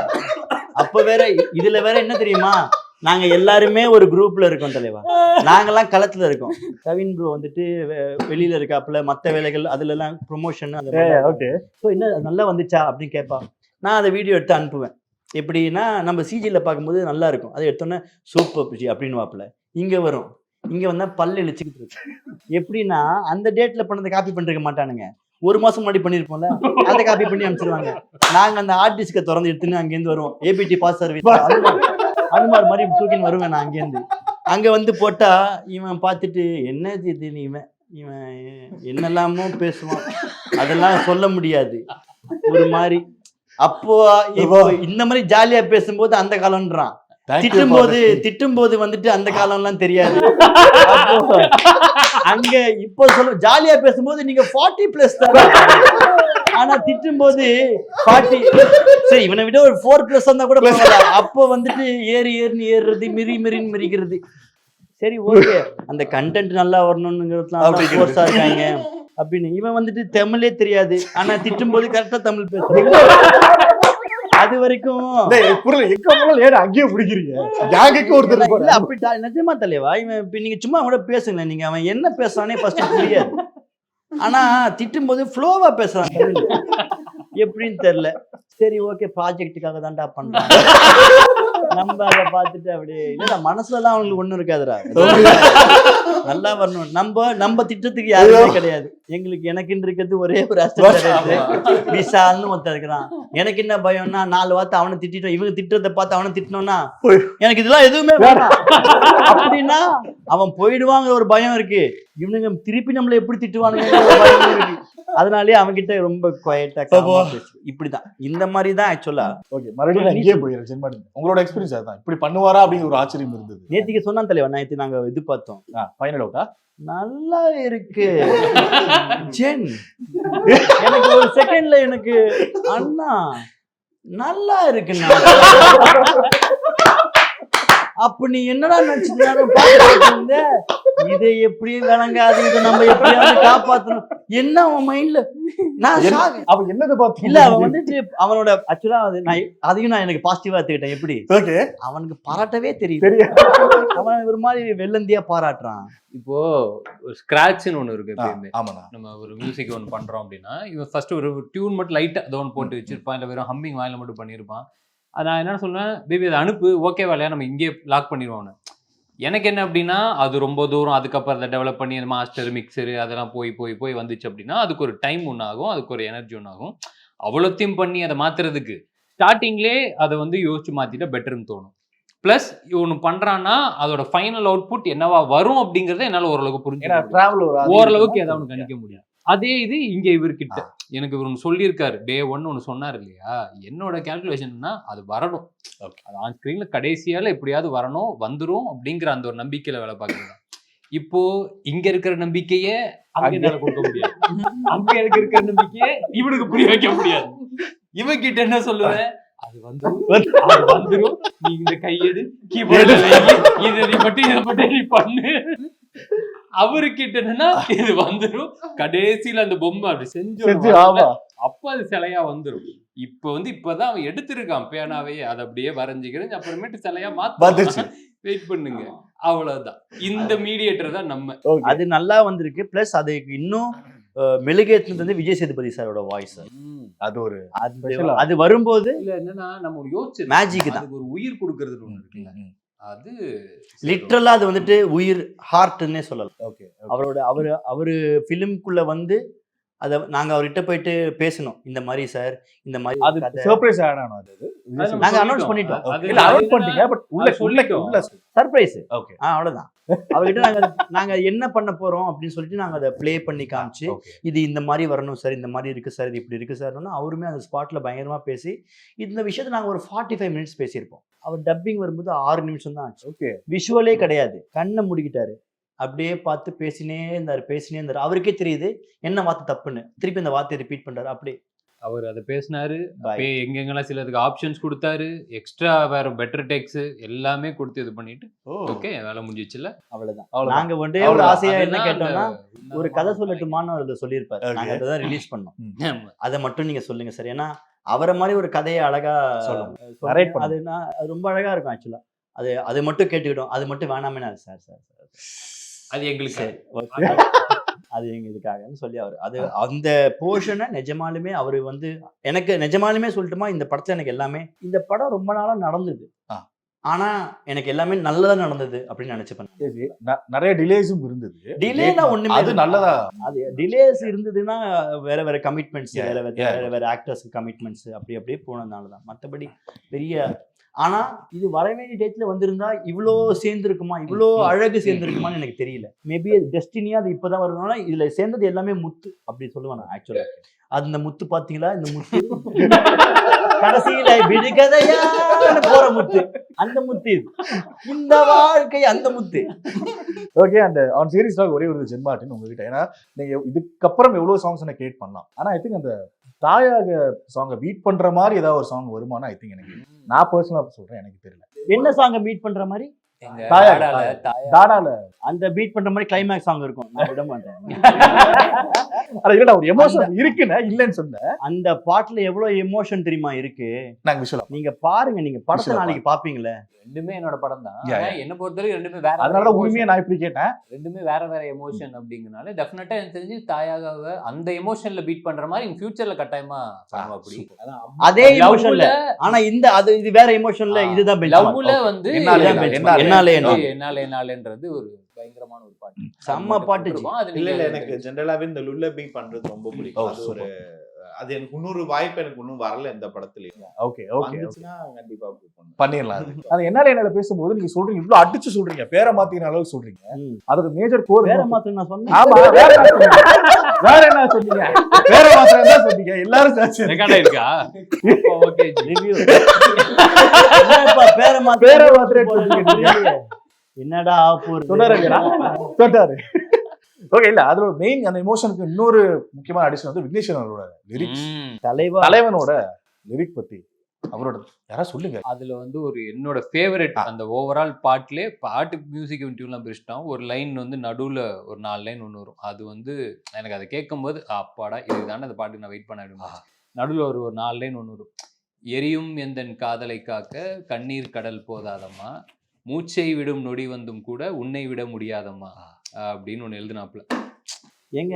அப்ப வேற இதுல வேற என்ன தெரியுமா, நாங்க எல்லாருமே ஒரு குரூப்ல இருக்கோம் தலைவா. நாங்கெல்லாம் களத்துல இருக்கோம். கவின் ப்ரோ வந்துட்டு வெளியில இருக்காப்புல, மத்த வேலைகள் அதுல எல்லாம் ப்ரொமோஷன். ஸோ என்ன நல்லா வந்துச்சா அப்படின்னு கேட்பான். நான் அதை வீடியோ எடுத்து அனுப்புவேன். எப்படின்னா நம்ம சிஜியில் பார்க்கும்போது நல்லா இருக்கும், அதை எடுத்தோன்னே சூப்பர் பிஜி அப்படின்னு வாப்புல. இங்கே வரும், இங்கே வந்தால் பல்லு இழிச்சுக்கிட்டு இருக்கு. எப்படின்னா அந்த டேட்டில் பண்ணதை காப்பி பண்ணிருக்க மாட்டானுங்க, ஒரு மாதம் முன்னாடி பண்ணியிருப்போம்ல அதை காப்பி பண்ணி அனுப்பிச்சிருவாங்க. நாங்கள் அந்த ஹார்ட் டிஸ்கை திறந்து எடுத்துன்னு அங்கேருந்து வருவோம். ஏபிடி பாஸ் சர்வீஸ் அனுமார் மாதிரி தூக்கின்னு வருவேன் நான் அங்கேருந்து. அங்கே வந்து போட்டால் இவன் பார்த்துட்டு என்ன இது இவன் இவன் என்னெல்லாமோ பேசுவான், அதெல்லாம் சொல்ல முடியாது ஒரு மாதிரி. அப்போ இப்போ இந்த மாதிரி ஜாலியா பேசும்போது அந்த காலம்ன்றான், திட்டும் போது வந்துட்டு அந்த காலம்லாம் தெரியாது. அப்போ அங்க இப்போ சொல்ல ஜாலியா பேசும்போது நீங்க 40+ தான், ஆனா திட்டும் போது 40. சரி, இவனை விட ஒரு 4+ இருந்தா கூட பரவாயில்ல. அப்போ வந்துட்டு ஏறுறது மிரின்னு மிரிக்கிறது. சரி ஓகே, அந்த கண்டென்ட் நல்லா வரணும்னுங்கிறதுலாம் இருக்காங்க அப்படின்னு. இவன் வந்துட்டு தமிழே தெரியாது, ஆனா திட்டும் போது கரெக்டா தமிழ் பேசுறாங்க. அது வரைக்கும் அங்கேயே பிடிக்கிறீங்க. அப்படி நிஜமா தலைவா, இவன் இப்ப நீங்க சும்மா கூட பேசுங்களேன், நீங்க அவன் என்ன பேசுறானே ஃபர்ஸ்ட் புரியாது. ஆனா திட்டும் போது ஃப்ளோவா பேசுறான், எப்படின்னு தெரியல. சரி ஓகே, ப்ராஜெக்டுக்காக தான்டா பண்றான். நம்ம அதை பார்த்துட்டு அப்படியே இல்லடா, மனசுலலாம் அவங்களுக்கு ஒண்ணும் இருக்காதுடா, நல்லா வரணும். நம்ம திட்டத்துக்கு யாருமே கிடையாது. எனக்குன்னு இருக்கிறது ஒரே ஒரு அசிஸ்டன்ட் விஷால்னு ஒருத்தர் இருக்கிறான். எனக்கு என்ன பயம்னா, 4 வார்த்தை அவனை திட்டோம், இவங்க திட்டத்தை பார்த்து அவனை திட்டணும்னா எனக்கு இதெல்லாம் எதுவுமே வேணாம். அப்படின்னா அவன் போயிடுவாங்கிற ஒரு பயம் இருக்கு, இவனுங்க திருப்பி நம்மள எப்படி திட்டுவானுங்க பயம் இருக்கு. அதனாலேயே அவன்கிட்ட ரொம்ப குவைட்டா இப்படிதான், இந்த மாதிரி தான் ஆக்சுவலா. ஓகே, மறுபடியும் அங்கேயே போயிடுறேன். உங்களோட எக்ஸ்பீரியன்ஸ் அதுதான், இப்படி பண்ணுவாரா அப்படிங்கிற ஒரு ஆச்சரியம் இருந்தது. நேத்திக்கு சொன்னான் தலைவா, நேற்று நாங்க இது பார்த்தோம். ஃபைனல் அவுட்டா நல்லா இருக்கு ஜென். எனக்கு ஒரு செகண்ட்ல எனக்கு அண்ணா நல்லா இருக்குண்ணா, அப்ப நீ என்னடா நினைச்சிட்டு இதை எப்படியும் விளங்காது, இதை நம்ம எப்படியாவது காப்பாற்றணும் என்ன அவன் மைண்ட்ல. நான் அவன் என்னது பார்த்து இல்ல, அவன் வந்துட்டு அவனோட ஆக்சுவலா அதையும் நான் எனக்கு பாசிட்டிவா எடுத்துக்கிட்டேன். எப்படி அவனுக்கு பாராட்டவே தெரியும், அவன் ஒரு மாதிரி வெள்ளந்தியா பாராட்டுறான். இப்போ ஒரு ஸ்கிராட்ச்னு ஒன்று இருக்கு எப்பயுமே. ஆமாண்ணா, நம்ம ஒரு மியூசிக் ஒன்று பண்றோம் அப்படின்னா, இவன் ஃபர்ஸ்ட் ஒரு டியூன் மட்டும் லைட்டா அதை ஒன்று போட்டு வச்சிருப்பான், இல்லை வெறும் ஹம்மிங் வாயில மட்டும் பண்ணியிருப்பான். நான் என்ன சொல்லுவேன், பேபி அதை அனுப்பு, ஓகேவா இல்லையா, நம்ம இங்கே லாக் பண்ணிடுவோம். எனக்கு என்ன அப்படின்னா, அது ரொம்ப தூரம், அதுக்கப்புறம் அதை டெவலப் பண்ணி அந்த மாஸ்டர் மிக்சரு அதெல்லாம் போய் வந்துச்சு அப்படின்னா அதுக்கு ஒரு டைம் ஒன்று ஆகும், அதுக்கு ஒரு எனர்ஜி ஒன்று ஆகும். அவ்வளோத்தையும் பண்ணி அதை மாற்றுறதுக்கு ஸ்டார்டிங்லேயே அதை வந்து யோசிச்சு மாற்றிட்டா பெட்டர்னு தோணும். ப்ளஸ் ஒன்று பண்ணுறான்னா அதோட ஃபைனல் அவுட்புட் என்னவா வரும் அப்படிங்கிறத என்னால் ஓரளவுக்கு புரிஞ்சு ஓரளவுக்கு ஏதாவது ஒன்று கணிக்க முடியும். அதே இது இங்கே இவர்கிட்ட எனக்கு இவர் ஒன்று சொல்லியிருக்காரு, டே 1 ஒன்று சொன்னார் இல்லையா, என்னோட கேல்குலேஷன்னா அது வரணும், அது ஆன் ஸ்க்ரீனில் கடைசியால் எப்படியாவது வரணும், வந்துடும் அப்படிங்கிற அந்த ஒரு நம்பிக்கையில் வேலை பார்க்குறேன். இப்போ இங்க இருக்கிற நம்பிக்கையே அங்கே என்னால் கொடுக்க முடியாது, அங்கே இருக்கிற நம்பிக்கையே இவனுக்கு புரிய வைக்க முடியாது. இவன் கிட்ட என்ன சொல்லுவேன், அது வந்துடும், நீ இந்த கையெடு கீபோர்டு இதை மட்டும் நீ பண்ணு. அவருக்கிட்ட என்னன்னா இது வந்துரும், கடைசியில அந்த பொம்மை அப்படி செஞ்சு ஆமா அப்ப அது சிலையா வந்துரும். இப்பதான் அவன் எடுத்திருக்கான் பேனாவே, அதை அப்படியே வரைஞ்சிக்கிறேன், அப்புறமேட்டு சிலையா வந்துருச்சு. மாத்த வெயிட் பண்ணுங்க. அவ்வளவுதான். இந்த மீடியேட்டர் தான் நம்ம. அது நல்லா வந்திருக்கு. பிளஸ் அதுக்கு இன்னும் மெழுகேத்துனது வந்து விஜய் சேதுபதி சாரோட வாய்ஸ். அது ஒரு அது வரும்போது இல்ல என்னன்னா நம்ம ஒரு யோசிச்சு மேஜிக் தான். அதுக்கு ஒரு உயிர் கொடுக்கறது ஒண்ணு இருக்குல்ல, அது லிட்டரலா அது வந்துட்டு உயிர், ஹார்ட்னே சொல்லலாம். ஓகே அவரு ஃபிலிம்குள்ள வந்து அத நாங்க அவர்கிட்ட போயிட்டு பேசணும், இந்த மாதிரி சார், இந்த மாதிரி அது சர்ப்ரைஸ் ஆனானோ அது நாங்க அனௌன்ஸ் பண்ணிட்டோம். இல்ல அனௌன்ஸ் பண்ணிட்டீங்க பட் உள்ள சொல்லிட்டோம். சர்ப்ரைஸ். ஓகே அவ்வளவுதான். அவர்கிட்ட நாங்க என்ன பண்ண போறோம் அப்படின்னு சொல்லிட்டு நாங்க அதை ப்ளே பண்ணி காமிச்சு, இது இந்த மாதிரி வரணும் சார், இந்த மாதிரி இருக்கு சார், இது இப்படி இருக்கு சார்னா அவருமே அந்த ஸ்பாட்ல பயங்கரமா பேசி இந்த விஷயத்தை நாங்க ஒரு 45 மினிட்ஸ் பேசியிருப்போம். அவர் டப்பிங் வரும்போது 6 நிமிஷம் தான் ஆச்சு. ஓகே விஷுவலே கிடையாது, கண்ணை மூடிக்கிட்டாரு, அப்படியே பார்த்து பேசினே இருந்தாரு. அவருக்கே தெரியுது என்ன வார்த்தை தப்புன்னு, திருப்பி அந்த வார்த்தையை ரிப்பீட் பண்றாரு. அப்படியே அவர் அதை பேசினாரு. எங்கெங்கெல்லாம் சிலதுக்கு ஆப்ஷன்ஸ் கொடுத்தாரு, எக்ஸ்ட்ரா வேற பெட்டர் டெக்ஸ் எல்லாமே கொடுத்து இது பண்ணிட்டு ஓகே வேலை முடிஞ்சிச்சுல. அவ்வளவுதான். நாங்க ஒன்றே ஒரு ஆசையா என்ன கேட்டோம்னா, ஒரு கதை சொல்லட்டுமான்னு அதுல சொல்லியிருப்பாரு. நாங்க அதை ரிலீஸ் பண்ணோம். அதை மட்டும் நீங்க சொல்லுங்க சார், ஏன்னா அவரை மாதிரி ஒரு கதையை அழகா அதுனா அது ரொம்ப அழகா இருக்கும் ஆக்சுவலா. அது மட்டும் கேட்டுக்கிட்டோம், அது மட்டும் வேணாமே சார் அது எங்களுக்கு அது எங்க இதுக்காகன்னு சொல்லி அது அந்த போர்ஷனை நிஜமாலுமே அவரு வந்து எனக்கு நிஜமாலுமே சொல்லட்டுமா, இந்த படத்துல எனக்கு எல்லாமே இந்த படம் ரொம்ப நாளா நடந்தது, ஆனா எனக்கு எல்லாமே நல்லதா நடந்தது அப்படின்னு நினைச்சுப்பேன். நிறைய டிலேஸும் இருந்தது. டிலேனா ஒண்ணுமே அது நல்லதா, அது டிலேஸ் இருந்ததுன்னா வேற கமிட்மெண்ட்ஸ், வேற ஆக்டர்ஸ் கமிட்மெண்ட்ஸ் அப்படியே போனதுனாலதான். மற்றபடி பெரிய ஆனா இது வர வேண்டிய டேட்ல வந்திருந்தா இவ்வளோ சேர்ந்துருக்குமா, இவ்வளோ அழகு சேர்ந்துருக்குமான்னு எனக்கு தெரியல. மேபி அது டெஸ்டினியா அது இப்பதான் வருதுனால இதுல சேர்ந்தது எல்லாமே முத்து அப்படி சொல்லுவேன் நான் ஆக்சுவலா. அந்த முத்து பாத்தீங்களா, இந்த முத்து கடைசியில விடுகதையா போற முத்து, அந்த முத்து இந்த வாழ்க்கை, அந்த முத்து. ஓகே அந்த ஆன் சீரிஸ் ஒரே ஒரு ஜென் மார்ட்டின் உங்ககிட்ட, ஏன்னா நீங்க இதுக்கப்புறம் எவ்வளவு சாங்ஸ் என்ன கிரியேட் பண்ணலாம், ஆனா ஐ திங்க் அந்த தாயாக சாங்கை பீட் பண்ற மாதிரி ஏதாவது ஒரு சாங் வருமானா ஐ திங்க் எனக்கு, நான் பர்சனலா சொல்றேன் எனக்கு தெரியல. என்ன சாங்கை பீட் பண்ற மாதிரி? தாடால அந்த பீட் பண்ற மாதிரி கிளைமேக்ஸ் சாங் இருக்கும், நான் விட மாட்டேன். ஒரு எமோஷன் இருக்குன்னு இல்லன்னு சொன்னேன். அந்த பாட்டுல எவ்வளவு எமோஷன் தெரியுமா இருக்கு, நாங்க விஷுவலா நீங்க பாருங்க, நீங்க படத்தை நாளைக்கு பாப்பீங்களே. ரெண்டுமே என்னோட படம் தான். என்ன பொறுத்தவரைக்கும் ரெண்டுமே வேற, அதனால உண்மையா நான் இப்படி கேட்டேன். ரெண்டுமே வேற எமோஷன் அப்படிங்கறனால டெஃபினட்டா எனக்கு தெரிஞ்சு தாயாக அந்த எமோஷன்ல பீட் பண்ற மாதிரி இன் ஃபியூச்சர்ல கட்டாயமா பண்ணுவா. அப்படி அதே எமோஷன்ல, ஆனா இந்த இது வேற எமோஷன்ல, இதுதான் லவ்ல வந்து என்னாலேன்றது ஒரு பயங்கரமான ஒரு பாட்டு, செம்ம பாட்டு. இல்ல எனக்கு ஜெனரலாவே இந்த லுல்லபி பண்றது ரொம்ப பிடிக்கும். அது ஒரு அது எனக்கு இன்னொரு வாய்ப்பு எனக்கு இன்னும் வரல இந்த படத்துலயும். ஓகே கண்டிப்பா பண்ணிடலாம். அது என்னால பேசும்போது நீங்க சொல்றீங்க இவ்வளவு அடிச்சு சொல்றீங்க, பேரை மாத்தின அளவுக்கு சொல்றீங்க. அதோட மேஜர் கோர் பேரை மாத்தின நான் சொன்னேன். ஆமா வேற என்ன சொன்னீங்க, பேரை மாத்திரம் தான் சொன்னீங்க. எல்லாரும் ரெக்கார்ட் ஆயிருக்கா? ஓகே ரிவ்யூ பேரை மாத்திரம் என்னடா சொன்னாரு. ஓகே இல்ல அதுல மெயின் அந்த எமோஷனுக்கு இன்னொரு முக்கியமான அடிஷன் வந்து விக்னேஸ்வரனோட லிரிக்ஸ், தலைவனோட லிரிக் பத்தி அவரோட யாராவது சொல்லுங்க. அதுல வந்து ஒரு என்னோட ஃபேவரட் அந்த ஓவரால் பாட்டுல பாட்டு மியூசிக் டியூன்லாம் பிரிச்சிட்டோம். ஒரு லைன் வந்து நடுவுல ஒரு 4 லைன் ஒன்று வரும். அது வந்து எனக்கு அதை கேட்கும்போது அப்பாடா இதுதானே அந்த பாட்டுக்கு நான் வெயிட் பண்ண விடுமா. நடுவில் ஒரு 4 லைன் ஒன்று வரும். எரியும் எந்தன் காதலை காக்க கண்ணீர் கடல் போதாதம்மா, மூச்சை விடும் நொடி வந்தும் கூட உன்னை விட முடியாதம்மா அப்படின்னு ஒன்று எழுதுனாப்புல. ஏங்க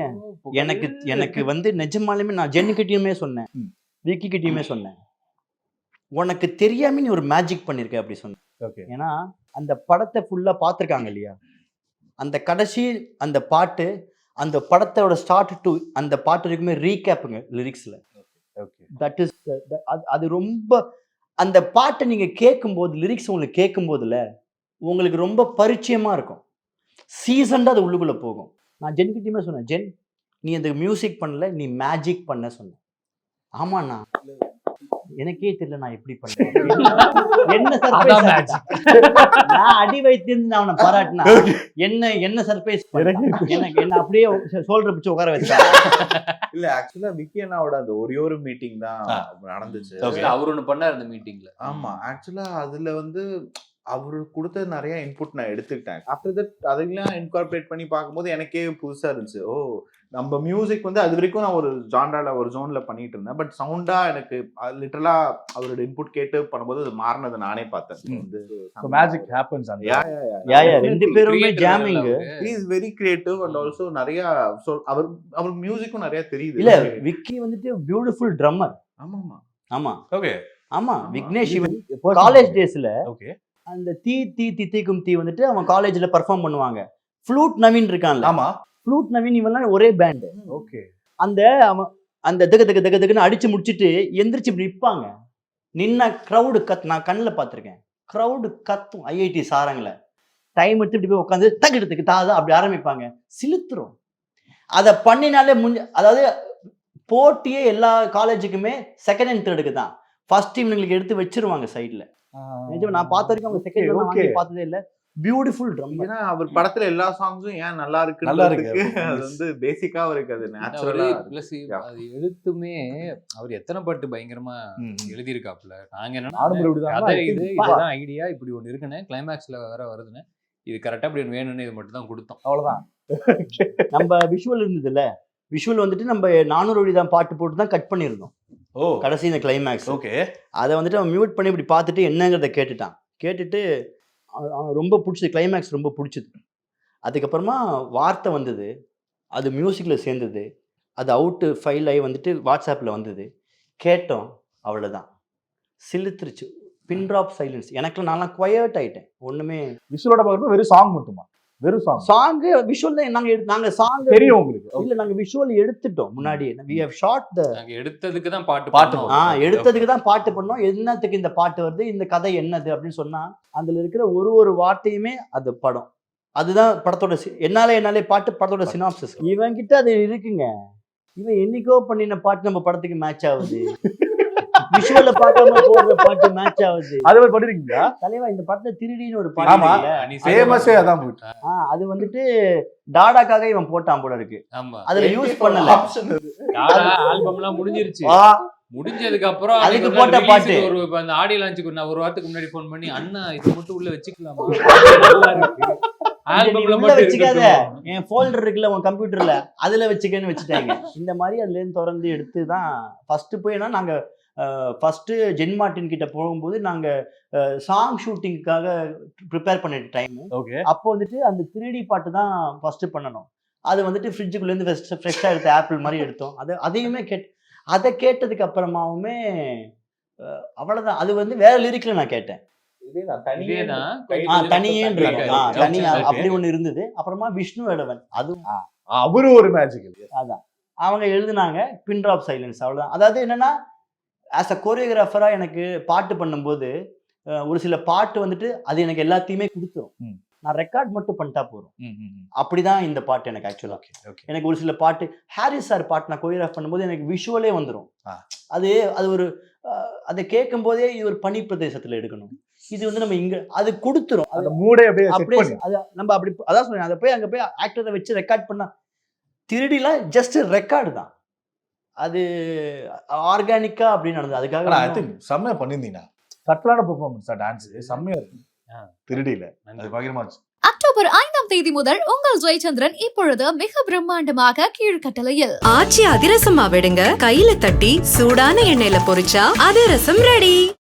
எனக்கு வந்து நிஜமாலுமே நான் ஜென்னிக்கிட்டையுமே சொன்னேன், விக்கி கிட்டையுமே சொன்னேன், உனக்கு தெரியாம நீ ஒரு மேஜிக் பண்ணிருக்க அப்படி சொன்னேன். ஏன்னா அந்த படத்தை ஃபுல்லா பார்த்துருக்காங்க இல்லையா, அந்த கடைசி அந்த பாட்டு, அந்த படத்தோட ஸ்டார்ட் டு அந்த பாட்டு வரைக்குமே ரீகேப்புங்க லிரிக்ஸ்ல. தட் இஸ் அது ரொம்ப அந்த பாட்டை நீங்க கேட்கும்போது, லிரிக்ஸ் உங்களுக்கு கேட்கும் போதுல உங்களுக்கு ரொம்ப பரிச்சயமா இருக்கும், சீசன்டா அது உள்ளுக்குள்ள போகும். நான் ஜென் கிட்டயுமே சொன்னேன், ஜென் நீ அந்த மியூசிக் பண்ணல, நீ மேஜிக் பண்ண சொன்னேன். ஆமாண்ணா எனக்கே தெரியல நான் எப்படி பண்ணேன், என்ன சர்ப்ரைஸ், நான் அடி வைத்திருந்து அவனை பாராட்டினா என்ன சர்ப்ரைஸ் எனக்கு என்ன அப்படியே சோல்டர் பிடிச்சு உட்கார வச்சா. இல்ல ஆக்சுவலா விக்கி அண்ணாவோட அந்த ஒரே ஒரு மீட்டிங் தான் நடந்துச்சு. அவர் ஒண்ணு பண்ணாரு அந்த மீட்டிங்ல. ஆமா ஆக்சுவலா அதுல வந்து அவரு கொடுத்த நிறைய இன்புட் நான் எடுத்துக்கிட்டேன். ஆஃப்டர் தட் அதெல்லாம் இன்கார்பரேட் பண்ணி பார்க்கும்போது எனக்கே புதுசா இருந்துச்சு. ஓ, நம்ம மியூசிக் வந்து அது வரைக்கும் நான் ஒரு ஜான்ரால ஒரு ஜோன்ல பண்ணிட்டு இருந்தேன். பட் சவுண்டா எனக்கு லிட்டரலா அவரோட இன்புட் கேட்டு பண்ணும்போது அது மாறினதை நானே பார்த்தேன். வந்து மேஜிக் ஹேப்பன்ஸ் அந்த யா ரெண்டு பேருமே jamming. he is very creative and also நிறைய அவர் மியூசிக்கும் நிறைய தெரியுது. இல்ல விக்கி வந்துட்டு பியூட்டிஃபுல் ட்ரம்மர். ஆமாமா. ஆமா ஓகே ஆமா விக்னேஷ் காலேஜ் டேஸ்ல ஓகே அந்த தித்திக்கும் தீ வந்துட்டு அவன் காலேஜ்ல பெர்ஃபார்ம் பண்ணுவாங்க. ஃப்ளூட் நவீன் இருக்கான்ல, ஆமா ஃப்ளூட் நவீன் இவெல்லாம் ஒரே பேண்ட். ஓகே அந்த அவன் அந்த தகுன்னு அடிச்சு முடிச்சிட்டு எந்திரிச்சு இப்படி நிற்பாங்க. நின்ன க்ரௌடு நான் கண்ணில் பார்த்துருக்கேன். க்ரௌடு கத்தும். ஐஐடி சாரங்கள டைம் எடுத்து இப்படி போய் உட்காந்து தகிடத்துக்கு தாதா அப்படி ஆரம்பிப்பாங்க. சிலுத்துரும். அதை பண்ணினாலே அதாவது போட்டியே எல்லா காலேஜுக்குமே செகண்ட் அண்ட் தேர்டுக்கு தான். ஃபர்ஸ்ட் டீம் எங்களுக்கு எடுத்து வச்சிருவாங்க சைட்ல. நான் பார்த்த வரைக்கும் அவங்க செகண்ட் பார்த்ததே இல்லை. Beautiful drum. ஏன்னா அவர் படத்துல எல்லா சாங்ஸும் ஏன் நல்லா இருக்கு அது வந்து பேசிக்கா அவருக்கு அது நேச்சுரலா பிளஸ் அது எழுத்துமே அவர் எத்தனை பாட்டு பயங்கரமா எழுதியிருக்காப்புல. நாங்க என்னன்னா இதுதான் ஐடியா, இப்படி ஒண்ணு இருக்குன்னு கிளைமேக்ஸ்ல வேற வருதுன்னு இது கரெக்டா இப்படி ஒன்று வேணும்னு இது மட்டும் தான் கொடுத்தோம். அவ்வளவுதான். நம்ம விஷுவல் இருந்தது இல்ல, விஷுவல் வந்துட்டு நம்ம 400 வழி தான் பாட்டு போட்டு தான் கட் பண்ணியிருந்தோம். ஓ கடைசி இந்த கிளைமேக்ஸ். ஓகே அதை வந்துட்டு அவன் மியூட் பண்ணி இப்படி பார்த்துட்டு என்னங்கிறத கேட்டுட்டான். கேட்டுட்டு ரொம்ப பிடிச்சது, கிளைமேக்ஸ் ரொம்ப பிடிச்சது. அதுக்கப்புறமா வார்த்தை வந்தது, அது மியூசிக்கில் சேர்ந்தது, அது அவுட்டு ஃபைல் ஆகி வந்துட்டு வாட்ஸ்அப்பில் வந்தது. கேட்டோம், அவ்வளோதான். சிலுத்துருச்சு. Pin drop silence. எனக்குலாம் நான்லாம் குவையட் ஆகிட்டேன். ஒன்றுமே விஷுவலோட பார்க்கும்போது வெறும் சாங் மட்டுமா? வெறும் சாங்கு விஷுவல் தான். நாங்கள் சாங் தெரியும் உங்களுக்கு? இல்லை, நாங்கள் விஷுவல் எடுத்துட்டோம் முன்னாடியே. we have shot the எடுத்ததுக்கு தான் பாட்டு எடுத்ததுக்கு தான் பாட்டு பண்ணோம். என்னத்துக்கு இந்த பாட்டு வருது, இந்த கதை என்னது அப்படின்னு சொன்னா அதுல இருக்கிற ஒரு வார்த்தையுமே அது படம். அதுதான் படத்தோட என்னாலே பாட்டு படத்தோட சினாப்சிஸ். இவன் கிட்ட அது இருக்குங்க. இவன் என்னைக்கோ பண்ணின பாட்டு நம்ம படத்துக்கு மேட்ச் ஆகுது. விஷுவல பார்க்காம போடுற பாட்டு மேட்ச் ஆகுது. அது மாதிரி பண்ணிருக்கீங்களா தலைவா? இந்த படத்துல திருடின்னு ஒரு ஆமா பாட்டு ஃபேமஸே அதான் போட்டு. அது வந்துட்டு டாடாக்காக இவன் போட்டான் போல இருக்கு. ஆமா, அதுல யூஸ் பண்ணல. ஆல்பம்லாம் முடிஞ்சிருச்சு. முடிஞ்சதுக்கு அப்புறம் அதுக்கு போட்ட பாட்டு ஒரு அந்த ஆடியோ லான்ச்சுக்கு நான் ஒரு வாரத்துக்கு முன்னாடி ஃபோன் பண்ணி, அண்ணா இது மட்டும் உள்ள வச்சுக்கலாமா? ஆல்பம்ல மட்டும் வச்சுக்காத, என் ஃபோல்டர் இருக்குல்ல உன் கம்ப்யூட்டர்ல அதுல வச்சுக்கன்னு வச்சுட்டாங்க. இந்த மாதிரி அதுல இருந்து திறந்து எடுத்து தான் ஃபர்ஸ்ட் போய் நாங்க ஃபர்ஸ்ட் ஜென் மார்டின் கிட்ட போகும்போது நாங்க சாங் ஷூட்டிங்காக ப்ரிப்பேர் பண்ணிட்ட டைம். அப்போ வந்துட்டு அந்த 3D பாட்டு தான் ஃபர்ஸ்ட் பண்ணணும். அது வந்துட்டு ஃப்ரிட்ஜுக்குள்ள இருந்து ஃப்ரெஷ்ஷா எடுத்த ஆப்பிள் மாதிரி எடுத்தோம். அதையுமே அதை கேட்டதுக்கு அப்புறமாவுமே அவ்வளவுதான். அது வந்து வேற லிரிக்ல நான் கேட்டேன். தனியா அப்படி ஒண்ணு இருந்தது. அப்புறமா விஷ்ணு வேடவன், அதுவும் அவரு ஒரு மேஜிக். அதான் அவங்க எழுதுனாங்க பின் ட்ராப் சைலன்ஸ். அவ்வளவுதான். அதாவது என்னன்னா, ஆஸ் அ கோரியோகிராஃபரா எனக்கு பாட்டு பண்ணும்போது ஒரு சில பாட்டு வந்துட்டு அது எனக்கு எல்லாத்தையுமே கொடுத்துரும். நான் ரெக்கார்ட் மட்டும் பண்ணிட்டா போறோம். அப்படிதான் இந்த பாட்டு எனக்கு ஆக்சுவலா. எனக்கு ஒரு சில பாட்டு ஹாரிஸ் சார் பாட்டு நான் கோரியோகிராஃப் பண்ணும்போது எனக்கு விஷுவலே வந்துடும். அது ஒரு அதை கேட்கும் போதே இது ஒரு பனி பிரதேசத்துல எடுக்கணும், இது வந்து நம்ம இங்க அது கொடுத்துரும். அந்த மூடே அப்படியே நம்ம அப்படி அதான் சொன்னேன். அதை போய் அங்க போய் ஆக்டரை வச்சு ரெக்கார்ட் பண்ணா திருடிலாம் ஜஸ்ட் ரெக்கார்டு தான். அது ஆர்கானிக்கா அப்படின்னு நடந்தது. அதுக்காக ஐ திங்க் செம்மையா பண்ணிருந்தீங்க. சட்டலான பெர்ஃபார்மன்ஸ், டான்ஸ் செம்மையா இருக்கு. திருடியில அது பயங்கரமா இருந்துச்சு. அக்டோபர் 5ஆம் தேதி முதல் உங்கள் ஜெயச்சந்திரன் இப்பொழுது மிக பிரம்மாண்டமாக கீழ்கட்டளையில். ஆச்சி அதிரசமா விடுங்க, கையில தட்டி சூடான எண்ணெயில பொரிச்சா அதிரசம் ரெடி.